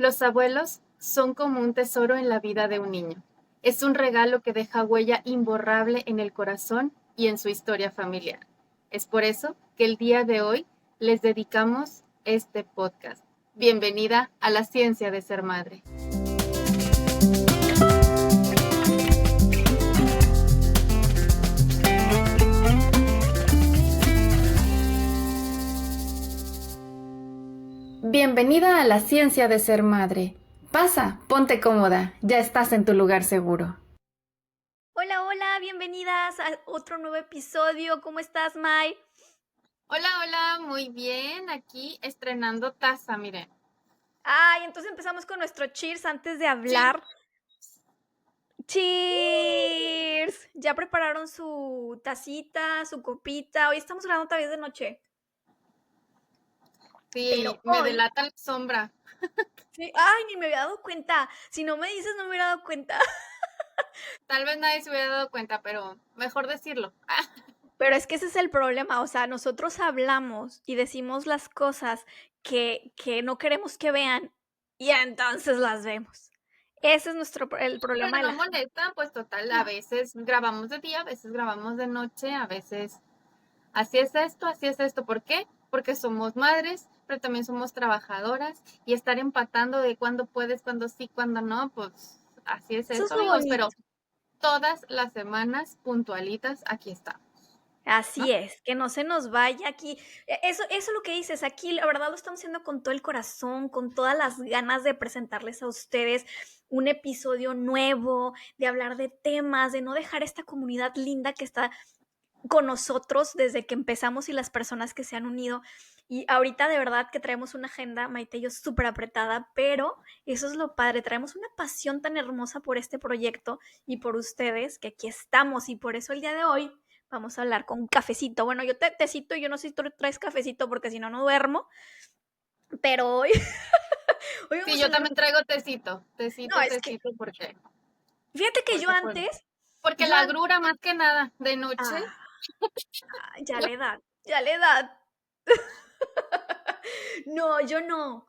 Los abuelos son como un tesoro en la vida de un niño. Es un regalo que deja huella imborrable en el corazón y en su historia familiar. Es por eso que el día de hoy les dedicamos este podcast. Bienvenida a la ciencia de ser madre. Bienvenida a la ciencia de ser madre. Pasa, ponte cómoda, ya estás en tu lugar seguro. Hola, hola, bienvenidas a otro nuevo episodio. ¿Cómo estás, Mai? Hola, muy bien. Aquí estrenando taza, miren. Ay, entonces empezamos con nuestro cheers antes de hablar. ¡Cheers! ¿Ya prepararon su tacita, su copita? Hoy estamos grabando otra vez de noche. Sí, Pero me hoy... delata la sombra. Sí, ay, ni me había dado cuenta. Si no me dices, no me hubiera dado cuenta. Tal vez nadie se hubiera dado cuenta, pero mejor decirlo. Pero es que ese es el problema, o sea, nosotros hablamos y decimos las cosas que no queremos que vean y entonces las vemos. Ese es el Pero problema de no la gente. molesta, pues total, a No. veces grabamos de día, a veces grabamos de noche, a veces así es esto, así es esto. ¿Por qué? Porque somos madres, pero también somos trabajadoras y estar empatando de cuándo puedes, cuándo sí, cuándo no, pues así es Eso es esto, lo amigos, bonito. pero todas las semanas puntualitas aquí estamos, ¿no? Así es, que no se nos vaya aquí. Eso es lo que dices, aquí la verdad lo estamos haciendo con todo el corazón, con todas las ganas de presentarles a ustedes un episodio nuevo, de hablar de temas, de no dejar esta comunidad linda que está con nosotros desde que empezamos y las personas que se han unido. Y ahorita de verdad que traemos una agenda, Maite y yo, súper apretada, pero eso es lo padre, traemos una pasión tan hermosa por este proyecto y por ustedes, que aquí estamos y por eso el día de hoy vamos a hablar con un cafecito. Bueno, yo tecito, yo no sé si tú traes cafecito porque si no, no duermo, pero hoy, hoy Sí, vamos a yo hablar... también traigo tecito, No, es que, porque, fíjate que porque, pues, porque yo la antes, agrura más que nada, de noche. ah, ya la edad, ya la edad. No, yo no.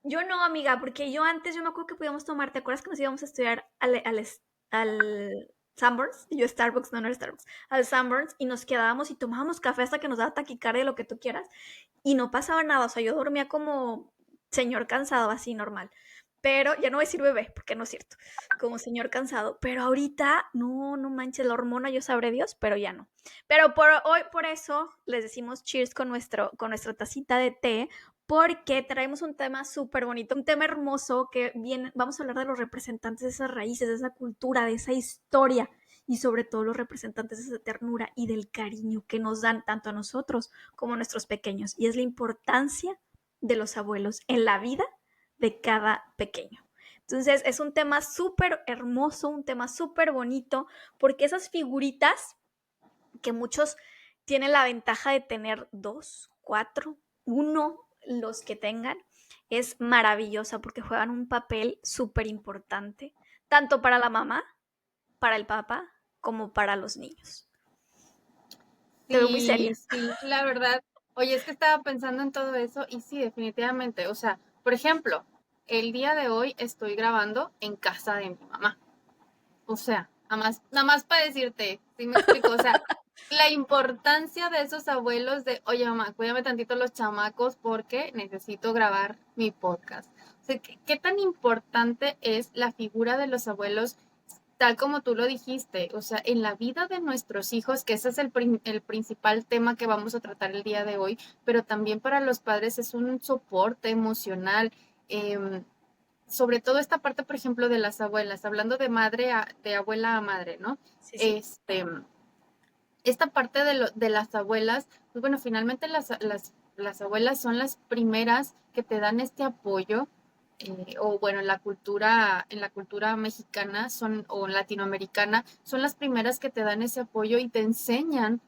Yo no, amiga, porque yo me acuerdo que podíamos tomar, ¿te acuerdas que nos íbamos a estudiar al Sanborns? Y yo Starbucks, no era Starbucks, al Sanborns, y nos quedábamos y tomábamos café hasta que nos daba taquicardia, lo que tú quieras, y no pasaba nada, o sea, yo dormía como señor cansado, así normal. Pero ya no voy a decir bebé, porque no es cierto, como señor cansado. Pero ahorita, no, no manches, la hormona, yo sabré Dios, pero ya no. Pero por hoy, por eso, les decimos cheers con nuestra tacita de té, porque traemos un tema súper bonito, un tema hermoso que viene, vamos a hablar de los representantes de esas raíces, de esa cultura, de esa historia y sobre todo los representantes de esa ternura y del cariño que nos dan tanto a nosotros como a nuestros pequeños. Y es la importancia de los abuelos en la vida de cada pequeño. Entonces es un tema súper hermoso, un tema súper bonito, porque esas figuritas que muchos tienen la ventaja de tener dos, cuatro, uno, los que tengan, es maravillosa porque juegan un papel súper importante, tanto para la mamá, para el papá, como para los niños. Te veo muy Sí, seria. sí, la verdad. Oye, es que estaba pensando en todo eso y sí, definitivamente. O sea, por ejemplo, el día de hoy estoy grabando en casa de mi mamá. O sea, nada más para decirte, sí me explico. O sea, la importancia de esos abuelos de, oye mamá, cuídame tantito los chamacos porque necesito grabar mi podcast. O sea, ¿qué tan importante es la figura de los abuelos, tal como tú lo dijiste? O sea, en la vida de nuestros hijos, que ese es el principal tema que vamos a tratar el día de hoy, pero también para los padres es un soporte emocional. Eh, Sobre todo esta parte, por ejemplo, de las abuelas, hablando de abuela a madre, ¿no? Sí, sí. Este, esta parte de las abuelas, pues bueno, finalmente las abuelas son las primeras que te dan este apoyo, o bueno, en la cultura mexicana son, o latinoamericana, son las primeras que te dan ese apoyo y te enseñan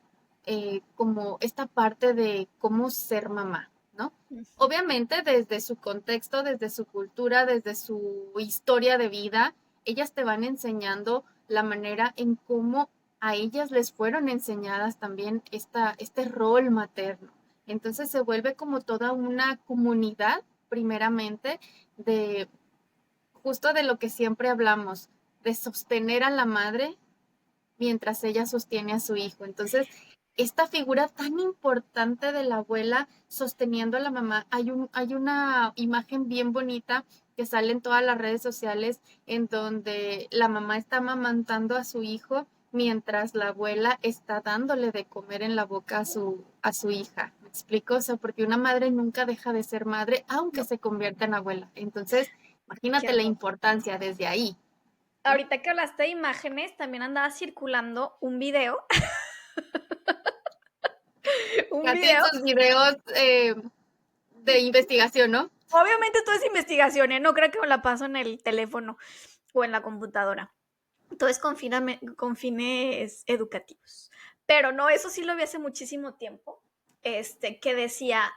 como esta parte de cómo ser mamá, ¿no? Ujú. Obviamente desde su contexto, desde su cultura, desde su historia de vida, ellas te van enseñando la manera en cómo a ellas les fueron enseñadas también este rol materno. Entonces se vuelve como toda una comunidad, primeramente, de justo de lo que siempre hablamos, de sostener a la madre mientras ella sostiene a su hijo. Entonces, esta figura tan importante de la abuela sosteniendo a la mamá, hay una imagen bien bonita que sale en todas las redes sociales en donde la mamá está amamantando a su hijo mientras la abuela está dándole de comer en la boca a su hija. ¿Me explico? O sea, porque una madre nunca deja de ser madre, aunque No, se convierta en abuela. Entonces, qué imagínate la hermoso. importancia desde ahí, ¿no? Ahorita que hablaste de imágenes, también andaba circulando un video, un Katy en video. sus videos de investigación, ¿no? Obviamente todo es investigación, ¿eh? No creo que me la paso en el teléfono o en la computadora. Todo es con fines educativos. Pero no, eso sí lo vi hace muchísimo tiempo, que decía,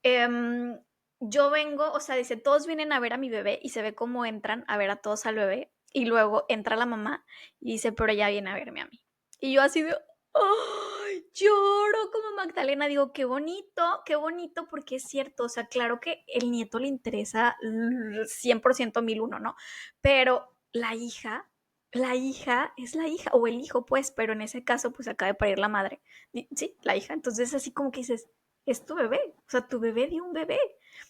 em, yo vengo, o sea, dice, todos vienen a ver a mi bebé y se ve cómo entran a ver a todos al bebé y luego entra la mamá y dice, pero ella viene a verme a mí. Y yo así de, ¡ay! Lloro como Magdalena, digo, qué bonito, porque es cierto, o sea, claro que el nieto le interesa 100% 1001, ¿no? Pero la hija es la hija, o el hijo, pues, pero en ese caso, pues acaba de parir la madre. Sí, la hija. Entonces, así como que dices, es tu bebé, o sea, tu bebé dio un bebé.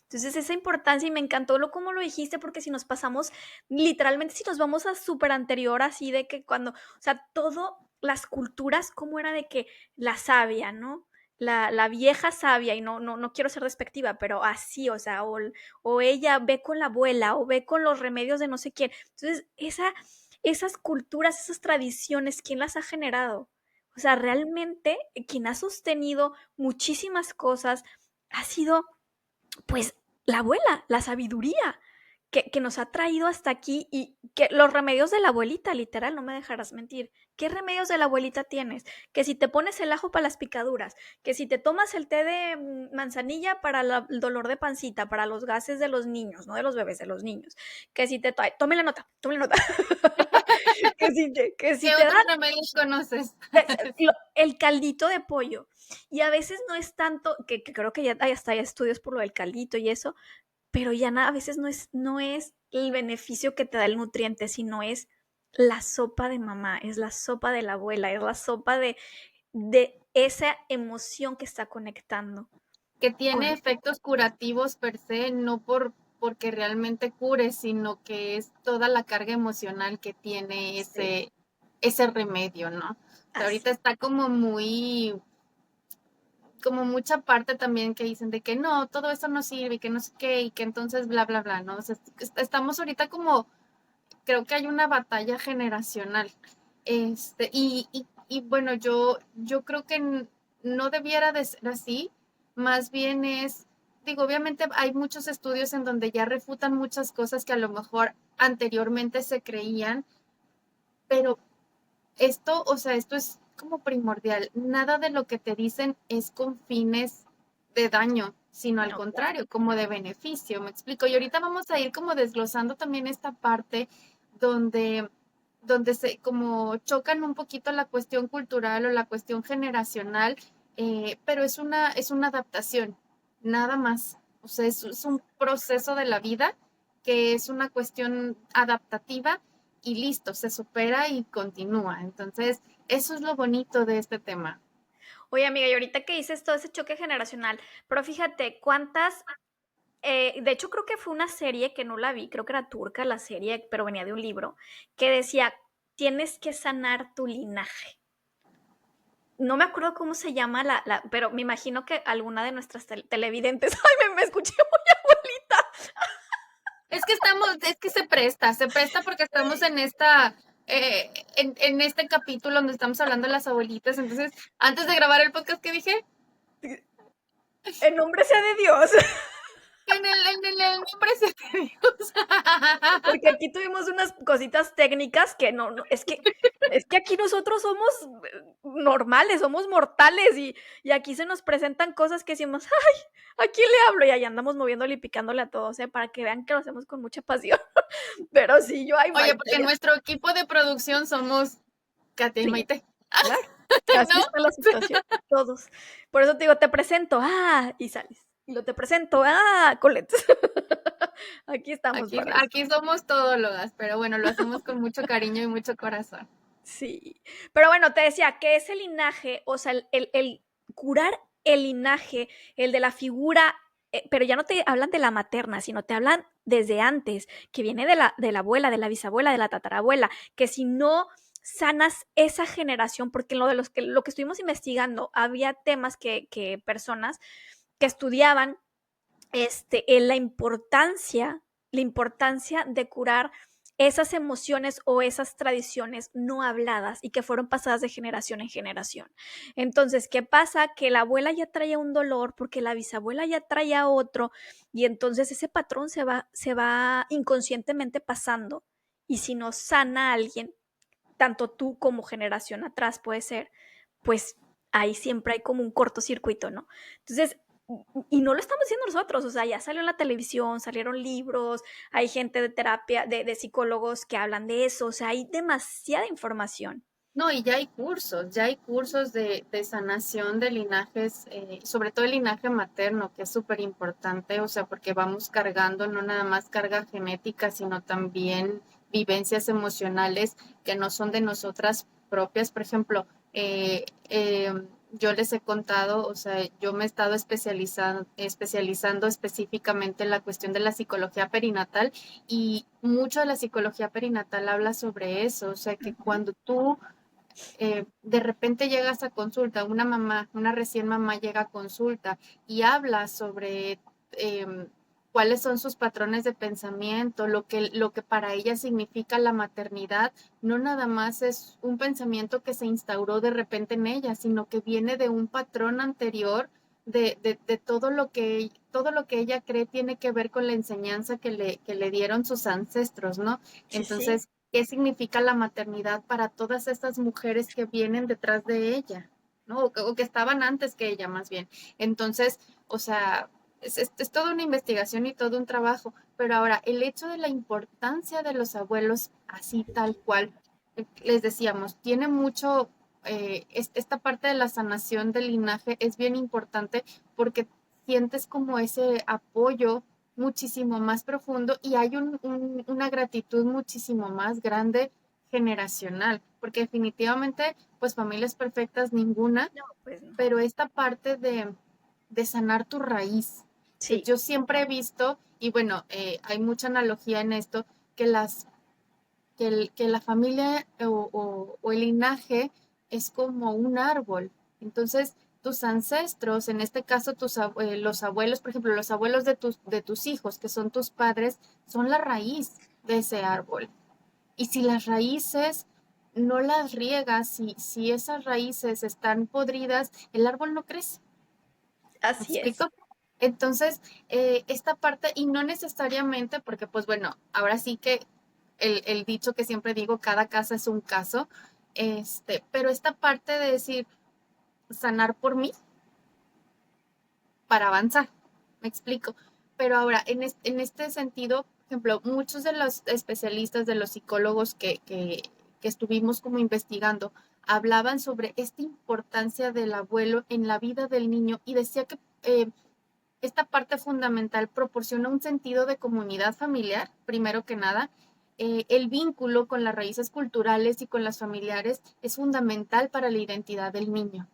Entonces, esa importancia, y me encantó lo como lo dijiste, porque si nos pasamos, literalmente, si nos vamos a súper anterior, así de que cuando, o sea, todo, las culturas, como era de que la sabia, ¿no? La vieja sabia, y no quiero ser despectiva, pero así, o sea, o ella ve con la abuela, o ve con los remedios de no sé quién. Entonces, esas culturas, esas tradiciones, ¿quién las ha generado? O sea, realmente quien ha sostenido muchísimas cosas ha sido, pues, la abuela, la sabiduría que nos ha traído hasta aquí y que los remedios de la abuelita, literal, no me dejarás mentir. ¿Qué remedios de la abuelita tienes? Que si te pones el ajo para las picaduras, que si te tomas el té de manzanilla para el dolor de pancita, para los gases de los niños, no de los bebés, de los niños, que si te... Tome la nota, tome la nota. Que ¿Qué si te otros dan remedios conoces? el caldito de pollo. Y a veces no es tanto, que creo que ya hasta hay estudios por lo del caldito y eso, pero ya a veces no es el beneficio que te da el nutriente, sino es la sopa de mamá, es la sopa de la abuela, es la sopa de esa emoción que está conectando Que con tiene el... efectos curativos per se, no porque realmente cure, sino que es toda la carga emocional que tiene Sí, ese remedio, ¿no? O sea, así. ahorita está como mucha parte también que dicen de que no, todo eso no sirve y que no sé qué, y que entonces bla, bla, bla, ¿no? O sea, estamos ahorita como, creo que hay una batalla generacional. Y bueno, yo creo que no debiera de ser así, más bien es, digo, obviamente hay muchos estudios en donde ya refutan muchas cosas que a lo mejor anteriormente se creían, pero esto, o sea, esto es como primordial. Nada de lo que te dicen es con fines de daño, sino al No, claro. contrario, como de beneficio, me explico. Y ahorita vamos a ir como desglosando también esta parte donde, donde se como chocan un poquito la cuestión cultural o la cuestión generacional, pero es una adaptación, nada más. O sea, es un proceso de la vida que es una cuestión adaptativa y listo, se supera y continúa. Entonces, eso es lo bonito de este tema. Oye, amiga, y ahorita que dices todo ese choque generacional, pero fíjate cuántas, de hecho creo que fue una serie que no la vi, creo que era turca la serie, pero venía de un libro, que decía, tienes que sanar tu linaje. No me acuerdo cómo se llama pero me imagino que alguna de nuestras televidentes, ay, me escuché muy abuelita. Es que se presta porque estamos en este capítulo donde estamos hablando de las abuelitas. Entonces, antes de grabar el podcast, ¿qué dije? En nombre sea de Dios. En el nombre se te Dios. Porque aquí tuvimos unas cositas técnicas que es que aquí nosotros somos normales, somos mortales y aquí se nos presentan cosas que decimos, ay, ¿a quién le hablo? Y ahí andamos moviéndole y picándole a todos, para que vean que lo hacemos con mucha pasión. Pero sí, yo, ay, Oye, Maite, porque nuestro equipo de producción somos Katia y sí, Maite, claro, así ¿no? está la situación, todos. Por eso te digo, te presento, y sales. Y lo te presento, Colette. Aquí estamos Aquí, para eso. aquí somos todólogas, pero bueno, lo hacemos con mucho cariño y mucho corazón. Sí. Pero bueno, te decía que ese linaje, o sea, el curar el linaje, el de la figura, pero ya no te hablan de la materna, sino te hablan desde antes, que viene de la abuela, de la bisabuela, de la tatarabuela, que si no sanas esa generación, porque lo que estuvimos investigando, había temas que personas que estudiaban en la importancia de curar esas emociones o esas tradiciones no habladas y que fueron pasadas de generación en generación. Entonces, ¿qué pasa? Que la abuela ya traía un dolor porque la bisabuela ya traía otro y entonces ese patrón se va inconscientemente pasando y si no sana a alguien, tanto tú como generación atrás puede ser, pues ahí siempre hay como un cortocircuito, ¿no? Entonces, y no lo estamos haciendo nosotros, o sea, ya salió en la televisión, salieron libros, hay gente de terapia, de psicólogos que hablan de eso, o sea, hay demasiada información. No, y ya hay cursos de sanación de linajes, sobre todo el linaje materno, que es súper importante, o sea, porque vamos cargando no nada más carga genética, sino también vivencias emocionales que no son de nosotras propias. Por ejemplo, yo les he contado, o sea, yo me he estado especializando específicamente en la cuestión de la psicología perinatal y mucho de la psicología perinatal habla sobre eso, o sea, que Ujú. cuando tú de repente llegas a consulta, una mamá, una recién mamá llega a consulta y habla sobre cuáles son sus patrones de pensamiento, lo que para ella significa la maternidad, no nada más es un pensamiento que se instauró de repente en ella, sino que viene de un patrón anterior. De todo lo que ella cree tiene que ver con la enseñanza que le dieron sus ancestros, ¿no? Sí, sí, Entonces, qué significa la maternidad para todas estas mujeres que vienen detrás de ella, ¿no? O que estaban antes que ella, más bien. Entonces, o sea, es toda una investigación y todo un trabajo, pero ahora, el hecho de la importancia de los abuelos, así tal cual, les decíamos, tiene mucho, esta parte de la sanación del linaje es bien importante porque sientes como ese apoyo muchísimo más profundo y hay una gratitud muchísimo más grande generacional, porque definitivamente, pues familias perfectas ninguna, no, pues no. pero esta parte de sanar tu raíz. Sí, Yo siempre he visto, y bueno, hay mucha analogía en esto, que que la familia o el linaje es como un árbol. Entonces, tus ancestros, en este caso los abuelos, por ejemplo, los abuelos de tus hijos, que son tus padres, son la raíz de ese árbol. Y si las raíces no las riegas, si esas raíces están podridas, el árbol no crece. ¿Me así es. explico? Entonces, esta parte, y no necesariamente, porque pues bueno, ahora sí que el dicho que siempre digo, cada casa es un caso, pero esta parte de decir, sanar por mí para avanzar, me explico. Pero ahora, en este sentido, por ejemplo, muchos de los especialistas, de los psicólogos que estuvimos como investigando, hablaban sobre esta importancia del abuelo en la vida del niño y decía que esta parte fundamental proporciona un sentido de comunidad familiar, primero que nada. El vínculo con las raíces culturales y con las familiares es fundamental para la identidad del niño.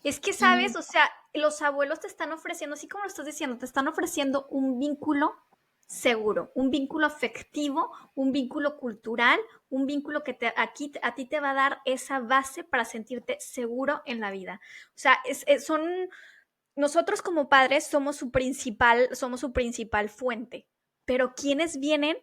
Es que, ¿sabes? Y O sea, los abuelos te están ofreciendo, así como lo estás diciendo, te están ofreciendo un vínculo seguro, un vínculo afectivo, un vínculo cultural, un vínculo que a ti te va a dar esa base para sentirte seguro en la vida. O sea, nosotros como padres somos su principal fuente, pero quienes vienen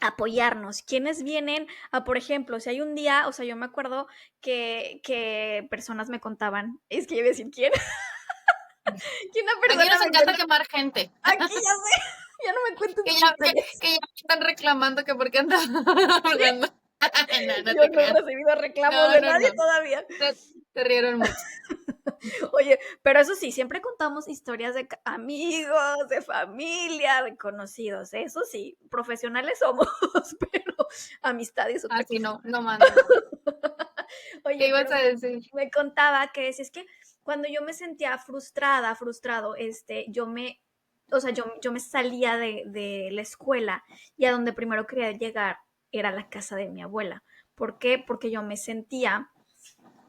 apoyarnos, quienes vienen a, por ejemplo, si hay un día, o sea, yo me acuerdo que personas me contaban, es que yo iba a decir quién, que una aquí persona nos me encanta contó, quemar gente, aquí ya sé, ya no me cuenten que sus ya, historias. que ya me están reclamando que por qué ando hablando. No, no Yo te no he creas. recibido reclamos No, de no, nadie no. todavía. Se rieron mucho. Oye, pero eso sí, siempre contamos historias de amigos, de familia, de conocidos. Eso sí, profesionales somos, pero amistad es otra Así cosa. no, no más, no más. ¿Qué Oye, ibas pero a decir? me contaba que es que cuando yo me sentía frustrado, yo o sea, yo me salía de la escuela y a donde primero quería llegar era la casa de mi abuela. ¿Por qué? Porque yo me sentía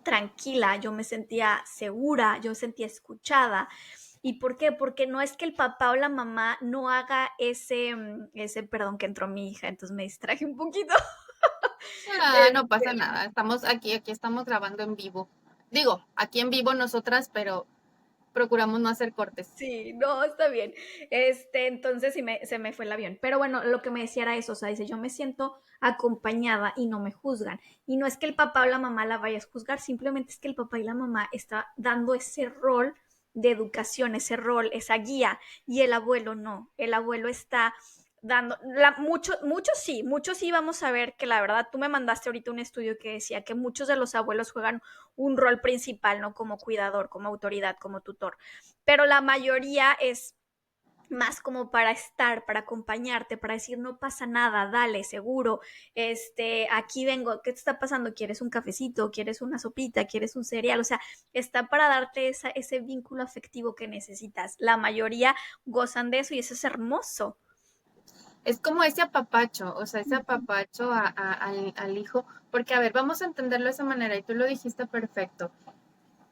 tranquila, yo me sentía segura, yo me sentía escuchada. ¿Y por qué? Porque no es que el papá o la mamá no haga ese, perdón que entró mi hija, entonces me distraje un poquito. Ah, no pasa Este, nada, estamos aquí estamos grabando en vivo. Digo, aquí en vivo nosotras, pero procuramos no hacer cortes. Sí, no, está bien. Entonces sí se me fue el avión. Pero bueno, lo que me decía era eso, o sea, dice, yo me siento acompañada y no me juzgan. Y no es que el papá o la mamá la vayas a juzgar, simplemente es que el papá y la mamá está dando ese rol de educación, ese rol, esa guía, y el abuelo no. El abuelo está dando, muchos sí vamos a ver que la verdad, tú me mandaste ahorita un estudio que decía que muchos de los abuelos juegan un rol principal, ¿no? Como cuidador, como autoridad, como tutor, pero la mayoría es más como para estar, para acompañarte, para decir no pasa nada, dale, seguro, aquí vengo, ¿qué te está pasando? ¿Quieres un cafecito? ¿Quieres una sopita? ¿Quieres un cereal? O sea, está para darte ese vínculo afectivo que necesitas. La mayoría gozan de eso y eso es hermoso. Es como ese apapacho, o sea, ese apapacho al hijo, porque a ver, vamos a entenderlo de esa manera, y tú lo dijiste perfecto.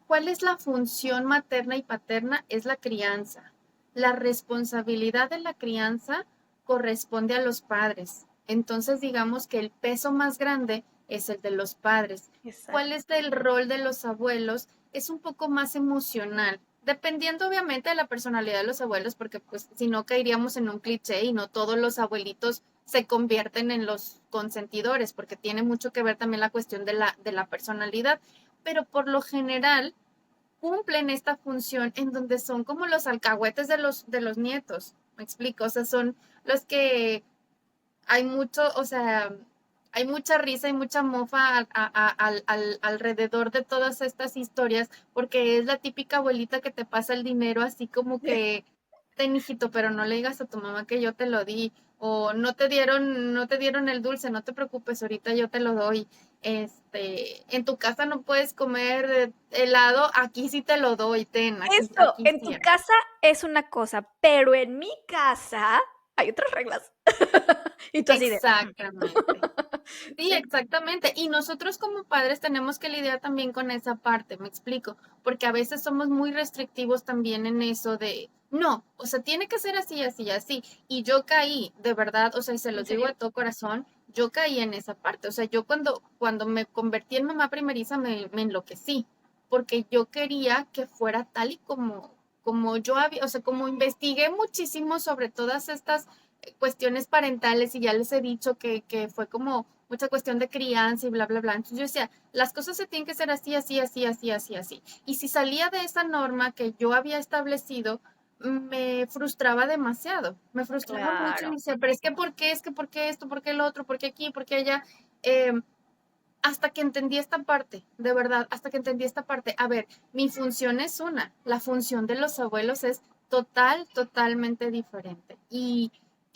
¿Cuál es la función materna y paterna? Es la crianza. La responsabilidad de la crianza corresponde a los padres. Entonces, digamos que el peso más grande es el de los padres. ¿Cuál Exacto. es el rol de los abuelos? Es un poco más emocional, dependiendo obviamente de la personalidad de los abuelos, porque pues si no caeríamos en un cliché y no todos los abuelitos se convierten en los consentidores, porque tiene mucho que ver también la cuestión de la personalidad, pero por lo general cumplen esta función en donde son como los alcahuetes de los nietos, me explico, o sea, son los que hay mucho, o sea, hay mucha risa y mucha mofa alrededor de todas estas historias, porque es la típica abuelita que te pasa el dinero así como que, ten hijito, pero no le digas a tu mamá que yo te lo di, o no te dieron el dulce, no te preocupes, ahorita yo te lo doy. En tu casa no puedes comer helado, aquí sí te lo doy, ten, Esto aquí en sí. tu casa es una cosa, pero en mi casa hay otras reglas. Y tú así de... Exactamente. Sí, exactamente. Y nosotros como padres tenemos que lidiar también con esa parte, me explico, porque a veces somos muy restrictivos también en eso de, no, o sea, tiene que ser así, así, así. Y yo caí, de verdad, o sea, y se ¿En los digo serio? de todo corazón, yo caí en esa parte. O sea, yo cuando me convertí en mamá primeriza me enloquecí, porque yo quería que fuera tal y como yo había, o sea, como investigué muchísimo sobre todas estas cuestiones parentales y ya les he dicho que fue como mucha cuestión de crianza y bla, bla, bla. Entonces yo decía, las cosas se tienen que ser así, así, así, así, así, así. Y si salía de esa norma que yo había establecido, me frustraba demasiado, me frustraba mucho y me Claro. decía, pero es que ¿por qué? Es que ¿por qué esto? ¿Por qué el otro? ¿Por qué aquí? ¿Por qué allá? Eh, hasta que entendí esta parte, de verdad, hasta que entendí esta parte. A ver, mi función es una, la función de los abuelos es totalmente diferente. Y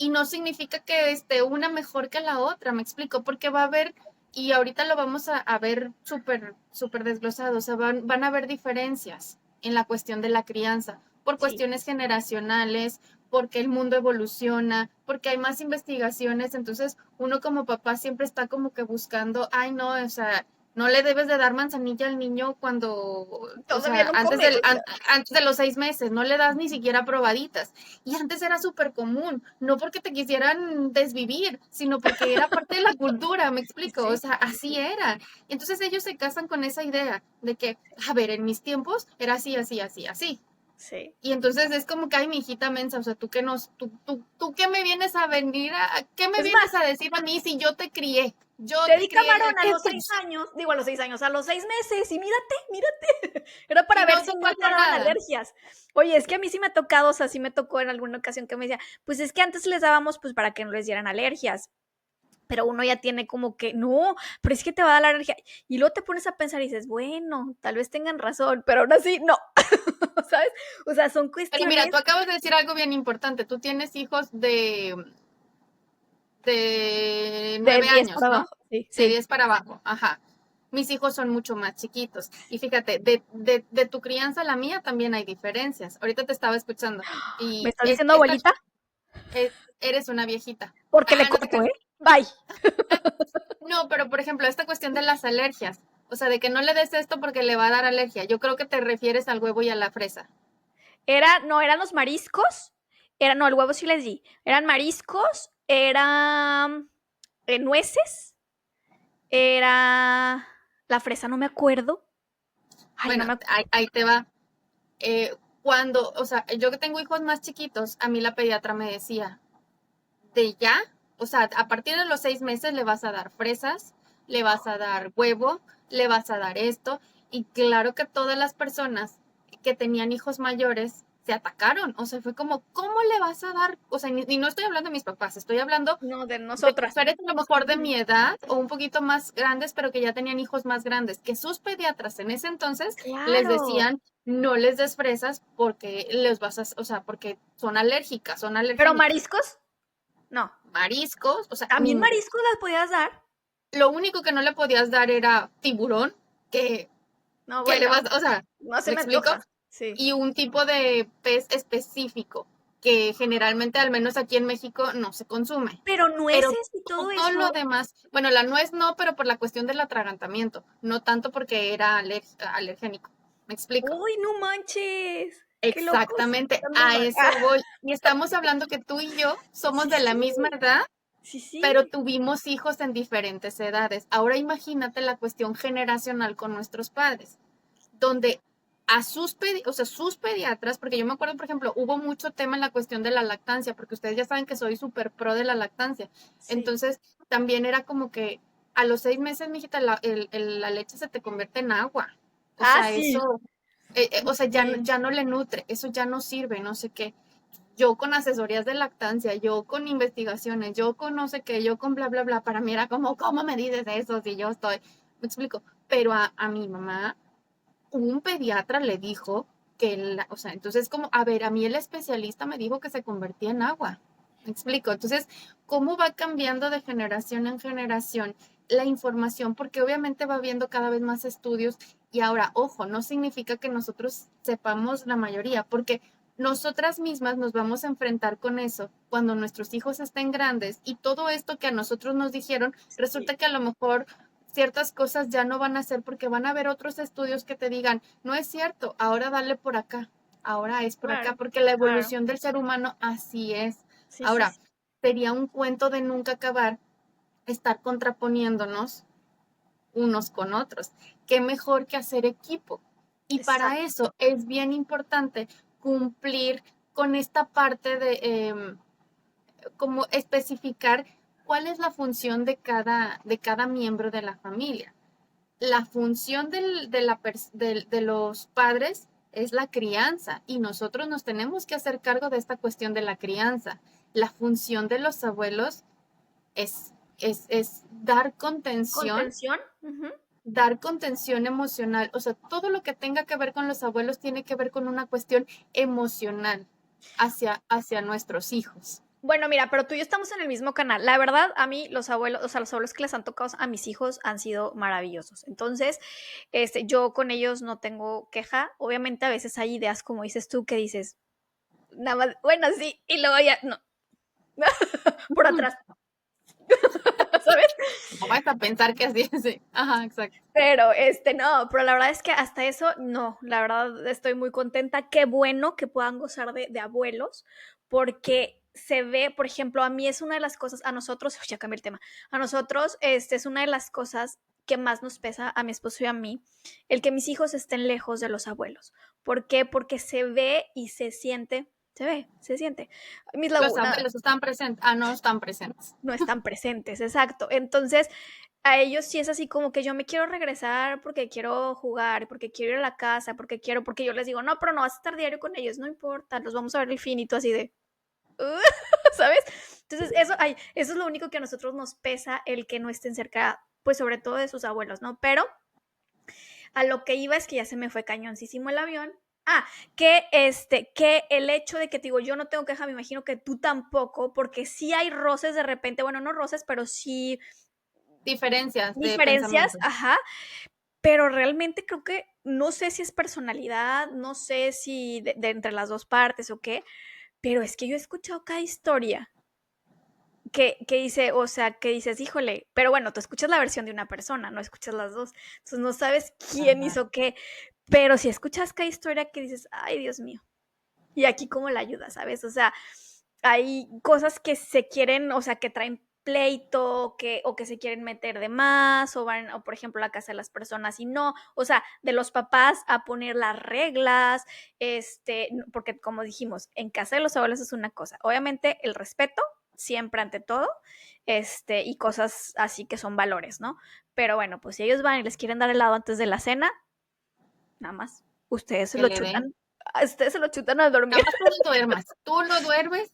no significa que esté una mejor que la otra, me explico, porque va a haber, y ahorita lo vamos a ver súper desglosado, o sea, van a haber diferencias en la cuestión de la crianza, por Sí. cuestiones generacionales, porque el mundo evoluciona, porque hay más investigaciones, entonces uno como papá siempre está como que buscando, ay no, o sea, no le debes de dar manzanilla al niño cuando, o Todavía sea, no come, o sea. antes de los 6 meses, no le das ni siquiera probaditas. Y antes era súper común, no porque te quisieran desvivir, sino porque era parte de la cultura, me explico, o Sí, sea, sí, así sí. era. Entonces ellos se casan con esa idea de que, a ver, en mis tiempos era así, así, así, así. Sí. Y entonces es como que, ay, mi hijita mensa, o sea, tú qué me vienes a venir qué me Es más, vienes a decir a mí si yo te crié? Yo te te di crié camarón a que los 6 años, digo a los 6 años, a los 6 meses, y mírate, mírate. Era para y ver no si te no te pasó daban nada. alergias. Oye, es que a mí sí me ha tocado, o sea, sí me tocó en alguna ocasión que me decía, pues es que antes les dábamos pues para que no les dieran alergias. Pero uno ya tiene como que, no, pero es que te va a dar la alergia. Y luego te pones a pensar y dices, bueno, tal vez tengan razón, pero aún así, no. ¿Sabes? O sea, son Pero mira, cuestiones tú acabas de decir algo bien importante. Tú tienes hijos de de 9 10 años, para ¿no? abajo. Sí, De sí. 10 para abajo. Ajá. mis hijos son mucho más chiquitos. Y fíjate, de tu crianza a la mía también hay diferencias. Ahorita te estaba escuchando. ¿Me Y estás diciendo abuelita? eres una viejita. Porque le No te corto, creas. ¿eh? Bye. No, pero por ejemplo, esta cuestión de las alergias. O sea, de que no le des esto porque le va a dar alergia. Yo creo que te refieres al huevo y a la fresa. No, eran los mariscos. No, el huevo sí les di. Eran mariscos, eran nueces, era la fresa, no me acuerdo. Ay, no Bueno, me acuerdo. ahí te va. O sea, yo que tengo hijos más chiquitos, a mí la pediatra me decía, de ya, o sea, a partir de los 6 meses le vas a dar fresas, le vas a dar huevo, le vas a dar esto, y claro que todas las personas que tenían hijos mayores se atacaron, o sea, fue como, ¿cómo le vas a dar? O sea, y no estoy hablando de mis papás, estoy hablando No, de de nosotras. mujeres a lo mejor de mi edad o un poquito más grandes, pero que ya tenían hijos más grandes, que sus pediatras en ese entonces les Claro. decían, no les des fresas porque les vas a, o sea, porque son alérgicas, son ¿Pero alergénicas. mariscos? No. Mariscos, o sea, ¿También mariscos las podías dar? lo único que no le podías dar era tiburón, que, No, que le bueno, vas, o sea, no se ¿me me explico? antoja. Sí. Y un tipo de pez específico que generalmente, al menos aquí en México, no se consume. Pero Pero nueces y todo todo lo eso. demás, bueno, la nuez no, pero por la cuestión del atragantamiento, no tanto porque era alergénico. ¿Me explico? ¡Uy, no manches! ¡Qué locos! Exactamente, Están muy a mal. eso voy. Y estamos hablando que tú y yo somos Sí, de la sí, misma edad, sí, pero sí. tuvimos hijos en diferentes edades. Ahora imagínate la cuestión generacional con nuestros padres, donde o sea, sus pediatras, porque yo me acuerdo, por ejemplo, hubo mucho tema en la cuestión de la lactancia, porque ustedes ya saben que soy súper pro de la lactancia. Sí. Entonces, también era como que a los 6 meses, mijita, la leche se te convierte en agua. O Ah, sea, sí. eso, o sea, Sí. ya no le nutre, eso ya no sirve, no sé qué. Yo con asesorías de lactancia, yo con investigaciones, yo con no sé qué, yo con bla, bla, bla, para mí era como, ¿cómo me dices eso si yo estoy? Me explico. Pero a mi mamá, un pediatra le dijo que, o sea, entonces como, a ver, a mí el especialista me dijo que se convertía en agua. Me explico. Entonces, ¿cómo va cambiando de generación en generación la información? Porque obviamente va viendo cada vez más estudios y ahora, ojo, no significa que nosotros sepamos la mayoría, porque nosotras mismas nos vamos a enfrentar con eso cuando nuestros hijos estén grandes y todo esto que a nosotros nos dijeron, Sí. resulta que a lo mejor ciertas cosas ya no van a ser porque van a haber otros estudios que te digan, no es cierto, ahora dale por acá, ahora es por acá, Claro, porque la claro. evolución del ser humano así es. Sí, sí, Ahora, sí. sería un cuento de nunca acabar estar contraponiéndonos unos con otros. Qué mejor que hacer equipo. Y para Exacto. eso es bien importante cumplir con esta parte de como especificar cuál es la función de cada miembro de la familia. La función de los padres es la crianza y nosotros nos tenemos que hacer cargo de esta cuestión de la crianza. La función de los abuelos es Contención. Ujú. dar contención emocional. O sea, todo lo que tenga que ver con los abuelos tiene que ver con una cuestión emocional hacia nuestros hijos. Bueno, mira, pero tú y yo estamos en el mismo canal. La verdad, a mí los abuelos, o sea, los abuelos que les han tocado a mis hijos han sido maravillosos. Entonces, yo con ellos no tengo queja. Obviamente a veces hay ideas como dices tú que dices, nada más, bueno, sí, y luego ya, no, por atrás, ¿sabes? No vas a pensar que así es. Sí. Ajá, exacto. Pero no, pero la verdad es que hasta eso no, la verdad estoy muy contenta. Qué bueno que puedan gozar de abuelos, porque se ve, por ejemplo, a mí es una de las cosas, a nosotros, ya cambié el tema, a nosotros es una de las cosas que más nos pesa a mi esposo y a mí, el que mis hijos estén lejos de los abuelos. ¿Por qué? Porque se ve y se siente, se ve, se siente. Mis Los lagunas abuelos están presentes. Ah, no están presentes. no están presentes, exacto. Entonces, a ellos sí es así como que yo me quiero regresar porque quiero jugar, porque quiero ir a la casa, porque yo les digo, no, pero no vas a estar diario con ellos, no importa, los vamos a ver el finito así de, "Uh", ¿sabes? Entonces, eso es lo único que a nosotros nos pesa, el que no estén cerca, pues sobre todo de sus abuelos, ¿no? Pero a lo que iba es que ya se me fue cañoncísimo el avión. Ah, que el hecho de que te digo, yo no tengo queja, me imagino que tú tampoco, porque sí hay roces de repente, bueno, no roces, pero sí diferencias de diferencias, pensamiento. ajá, pero realmente creo que no sé si es personalidad, no sé si de entre las 2 partes o qué, pero es que yo he escuchado cada historia que dice, o sea, que dices, híjole, pero bueno, tú escuchas la versión de una persona, no escuchas las 2, entonces no sabes quién Ajá. hizo qué, pero si escuchas cada historia que dices, ay, Dios mío, y aquí cómo la ayuda, ¿sabes? O sea, hay cosas que se quieren, o sea, que traen pleito, o que se quieren meter de más, o van, o por ejemplo, a la casa de las personas y no, o sea, de los papás a poner las reglas, porque como dijimos, en casa de los abuelos es una cosa, obviamente el respeto, siempre ante todo, y cosas así que son valores, ¿no? Pero bueno, pues si ellos van y les quieren dar helado antes de la cena, nada más, ustedes se Que lo le den. chutan, ustedes se lo chutan al dormir. Nada más tú no duermes,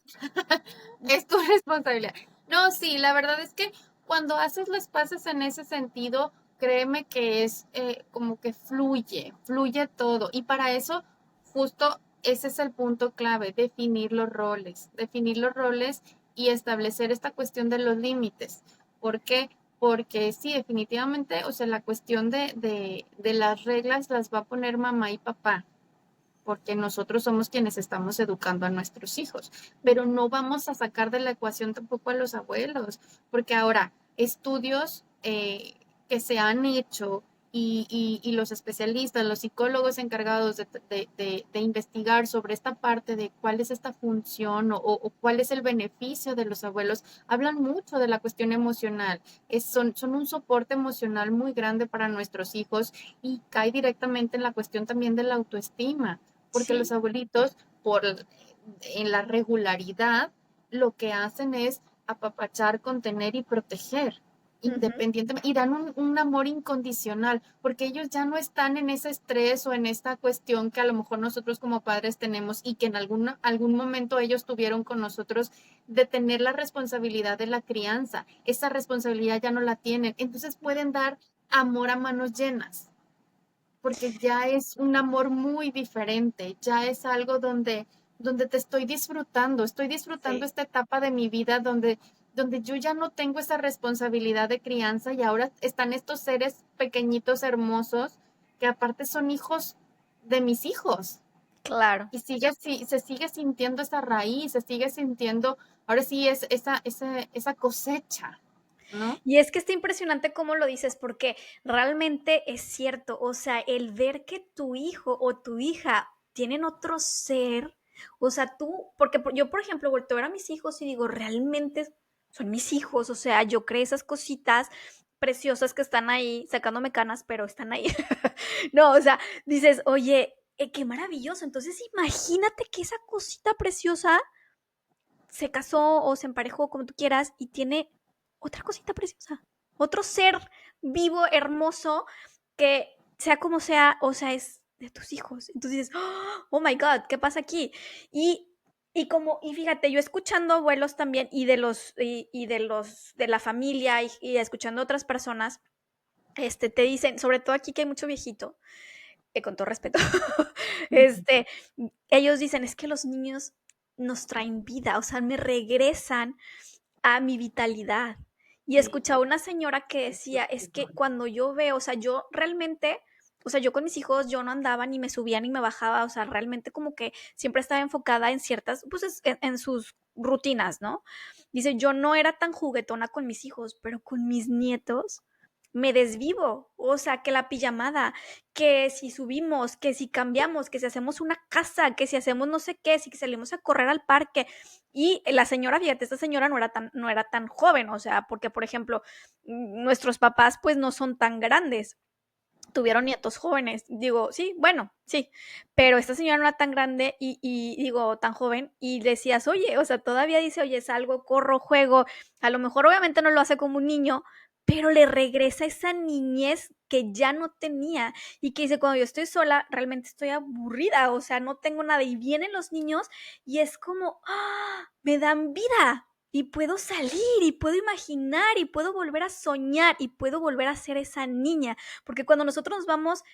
es tu responsabilidad. No, sí, la verdad es que cuando haces las paces en ese sentido, créeme que es como que fluye todo. Y para eso, justo ese es el punto clave, definir los roles y establecer esta cuestión de los límites. ¿Por qué? Porque sí, definitivamente, o sea, la cuestión de las reglas las va a poner mamá y papá porque nosotros somos quienes estamos educando a nuestros hijos, pero no vamos a sacar de la ecuación tampoco a los abuelos, porque ahora estudios que se han hecho y los especialistas, los psicólogos encargados de investigar sobre esta parte de cuál es esta función o cuál es el beneficio de los abuelos, hablan mucho de la cuestión emocional. Son un soporte emocional muy grande para nuestros hijos y cae directamente en la cuestión también de la autoestima porque los Sí. abuelitos, en la regularidad, lo que hacen es apapachar, contener y proteger Ujú. independientemente, y dan un amor incondicional, porque ellos ya no están en ese estrés o en esta cuestión que a lo mejor nosotros como padres tenemos y que en algún momento ellos tuvieron con nosotros de tener la responsabilidad de la crianza. Esa responsabilidad ya no la tienen, entonces pueden dar amor a manos llenas porque ya es un amor muy diferente, ya es algo donde te estoy disfrutando Sí, esta etapa de mi vida donde yo ya no tengo esa responsabilidad de crianza y ahora están estos seres pequeñitos, hermosos, que aparte son hijos de mis hijos. claro. Y se sigue sintiendo esa raíz, se sigue sintiendo, ahora sí es esa cosecha, ¿no? Y es que está impresionante cómo lo dices, porque realmente es cierto, o sea, el ver que tu hijo o tu hija tienen otro ser, o sea, tú, porque yo, por ejemplo, vuelto a ver a mis hijos y digo, realmente son mis hijos, o sea, yo creo esas cositas preciosas que están ahí, sacándome canas, pero están ahí. No, o sea, dices, oye, qué maravilloso. Entonces, imagínate que esa cosita preciosa se casó o se emparejó, como tú quieras, y tiene otra cosita preciosa, otro ser vivo, hermoso, que sea como sea, o sea, es de tus hijos. Entonces dices, oh my God, ¿qué pasa aquí? Y, y fíjate, yo escuchando abuelos también de la familia y escuchando a otras personas, te dicen, sobre todo aquí que hay mucho viejito, con todo respeto, este, ellos dicen, es que los niños nos traen vida, o sea, me regresan a mi vitalidad. Y Sí, escuchaba una señora que decía, es que cuando yo veo, o sea, yo realmente, o sea, yo con mis hijos, yo no andaba ni me subía ni me bajaba, o sea, realmente como que siempre estaba enfocada en ciertas, pues en sus rutinas, ¿no? Dice, yo no era tan juguetona con mis hijos, pero con mis nietos me desvivo, o sea, que la pijamada, que si subimos, que si cambiamos, que si hacemos una casa, que si hacemos no sé qué, si salimos a correr al parque, y la señora, fíjate, esta señora no era tan joven, o sea, porque, por ejemplo, nuestros papás pues no son tan grandes, tuvieron nietos jóvenes, digo, sí, bueno, sí, pero esta señora no era tan grande y digo, tan joven, y decías, oye, o sea, todavía dice, oye, salgo, corro, juego, a lo mejor obviamente no lo hace como un niño, pero le regresa esa niñez que ya no tenía y que dice, cuando yo estoy sola, realmente estoy aburrida, o sea, no tengo nada y vienen los niños y es como, ¡ah! Me dan vida, y puedo salir y puedo imaginar y puedo volver a soñar y puedo volver a ser esa niña. Porque cuando nosotros nos vamos,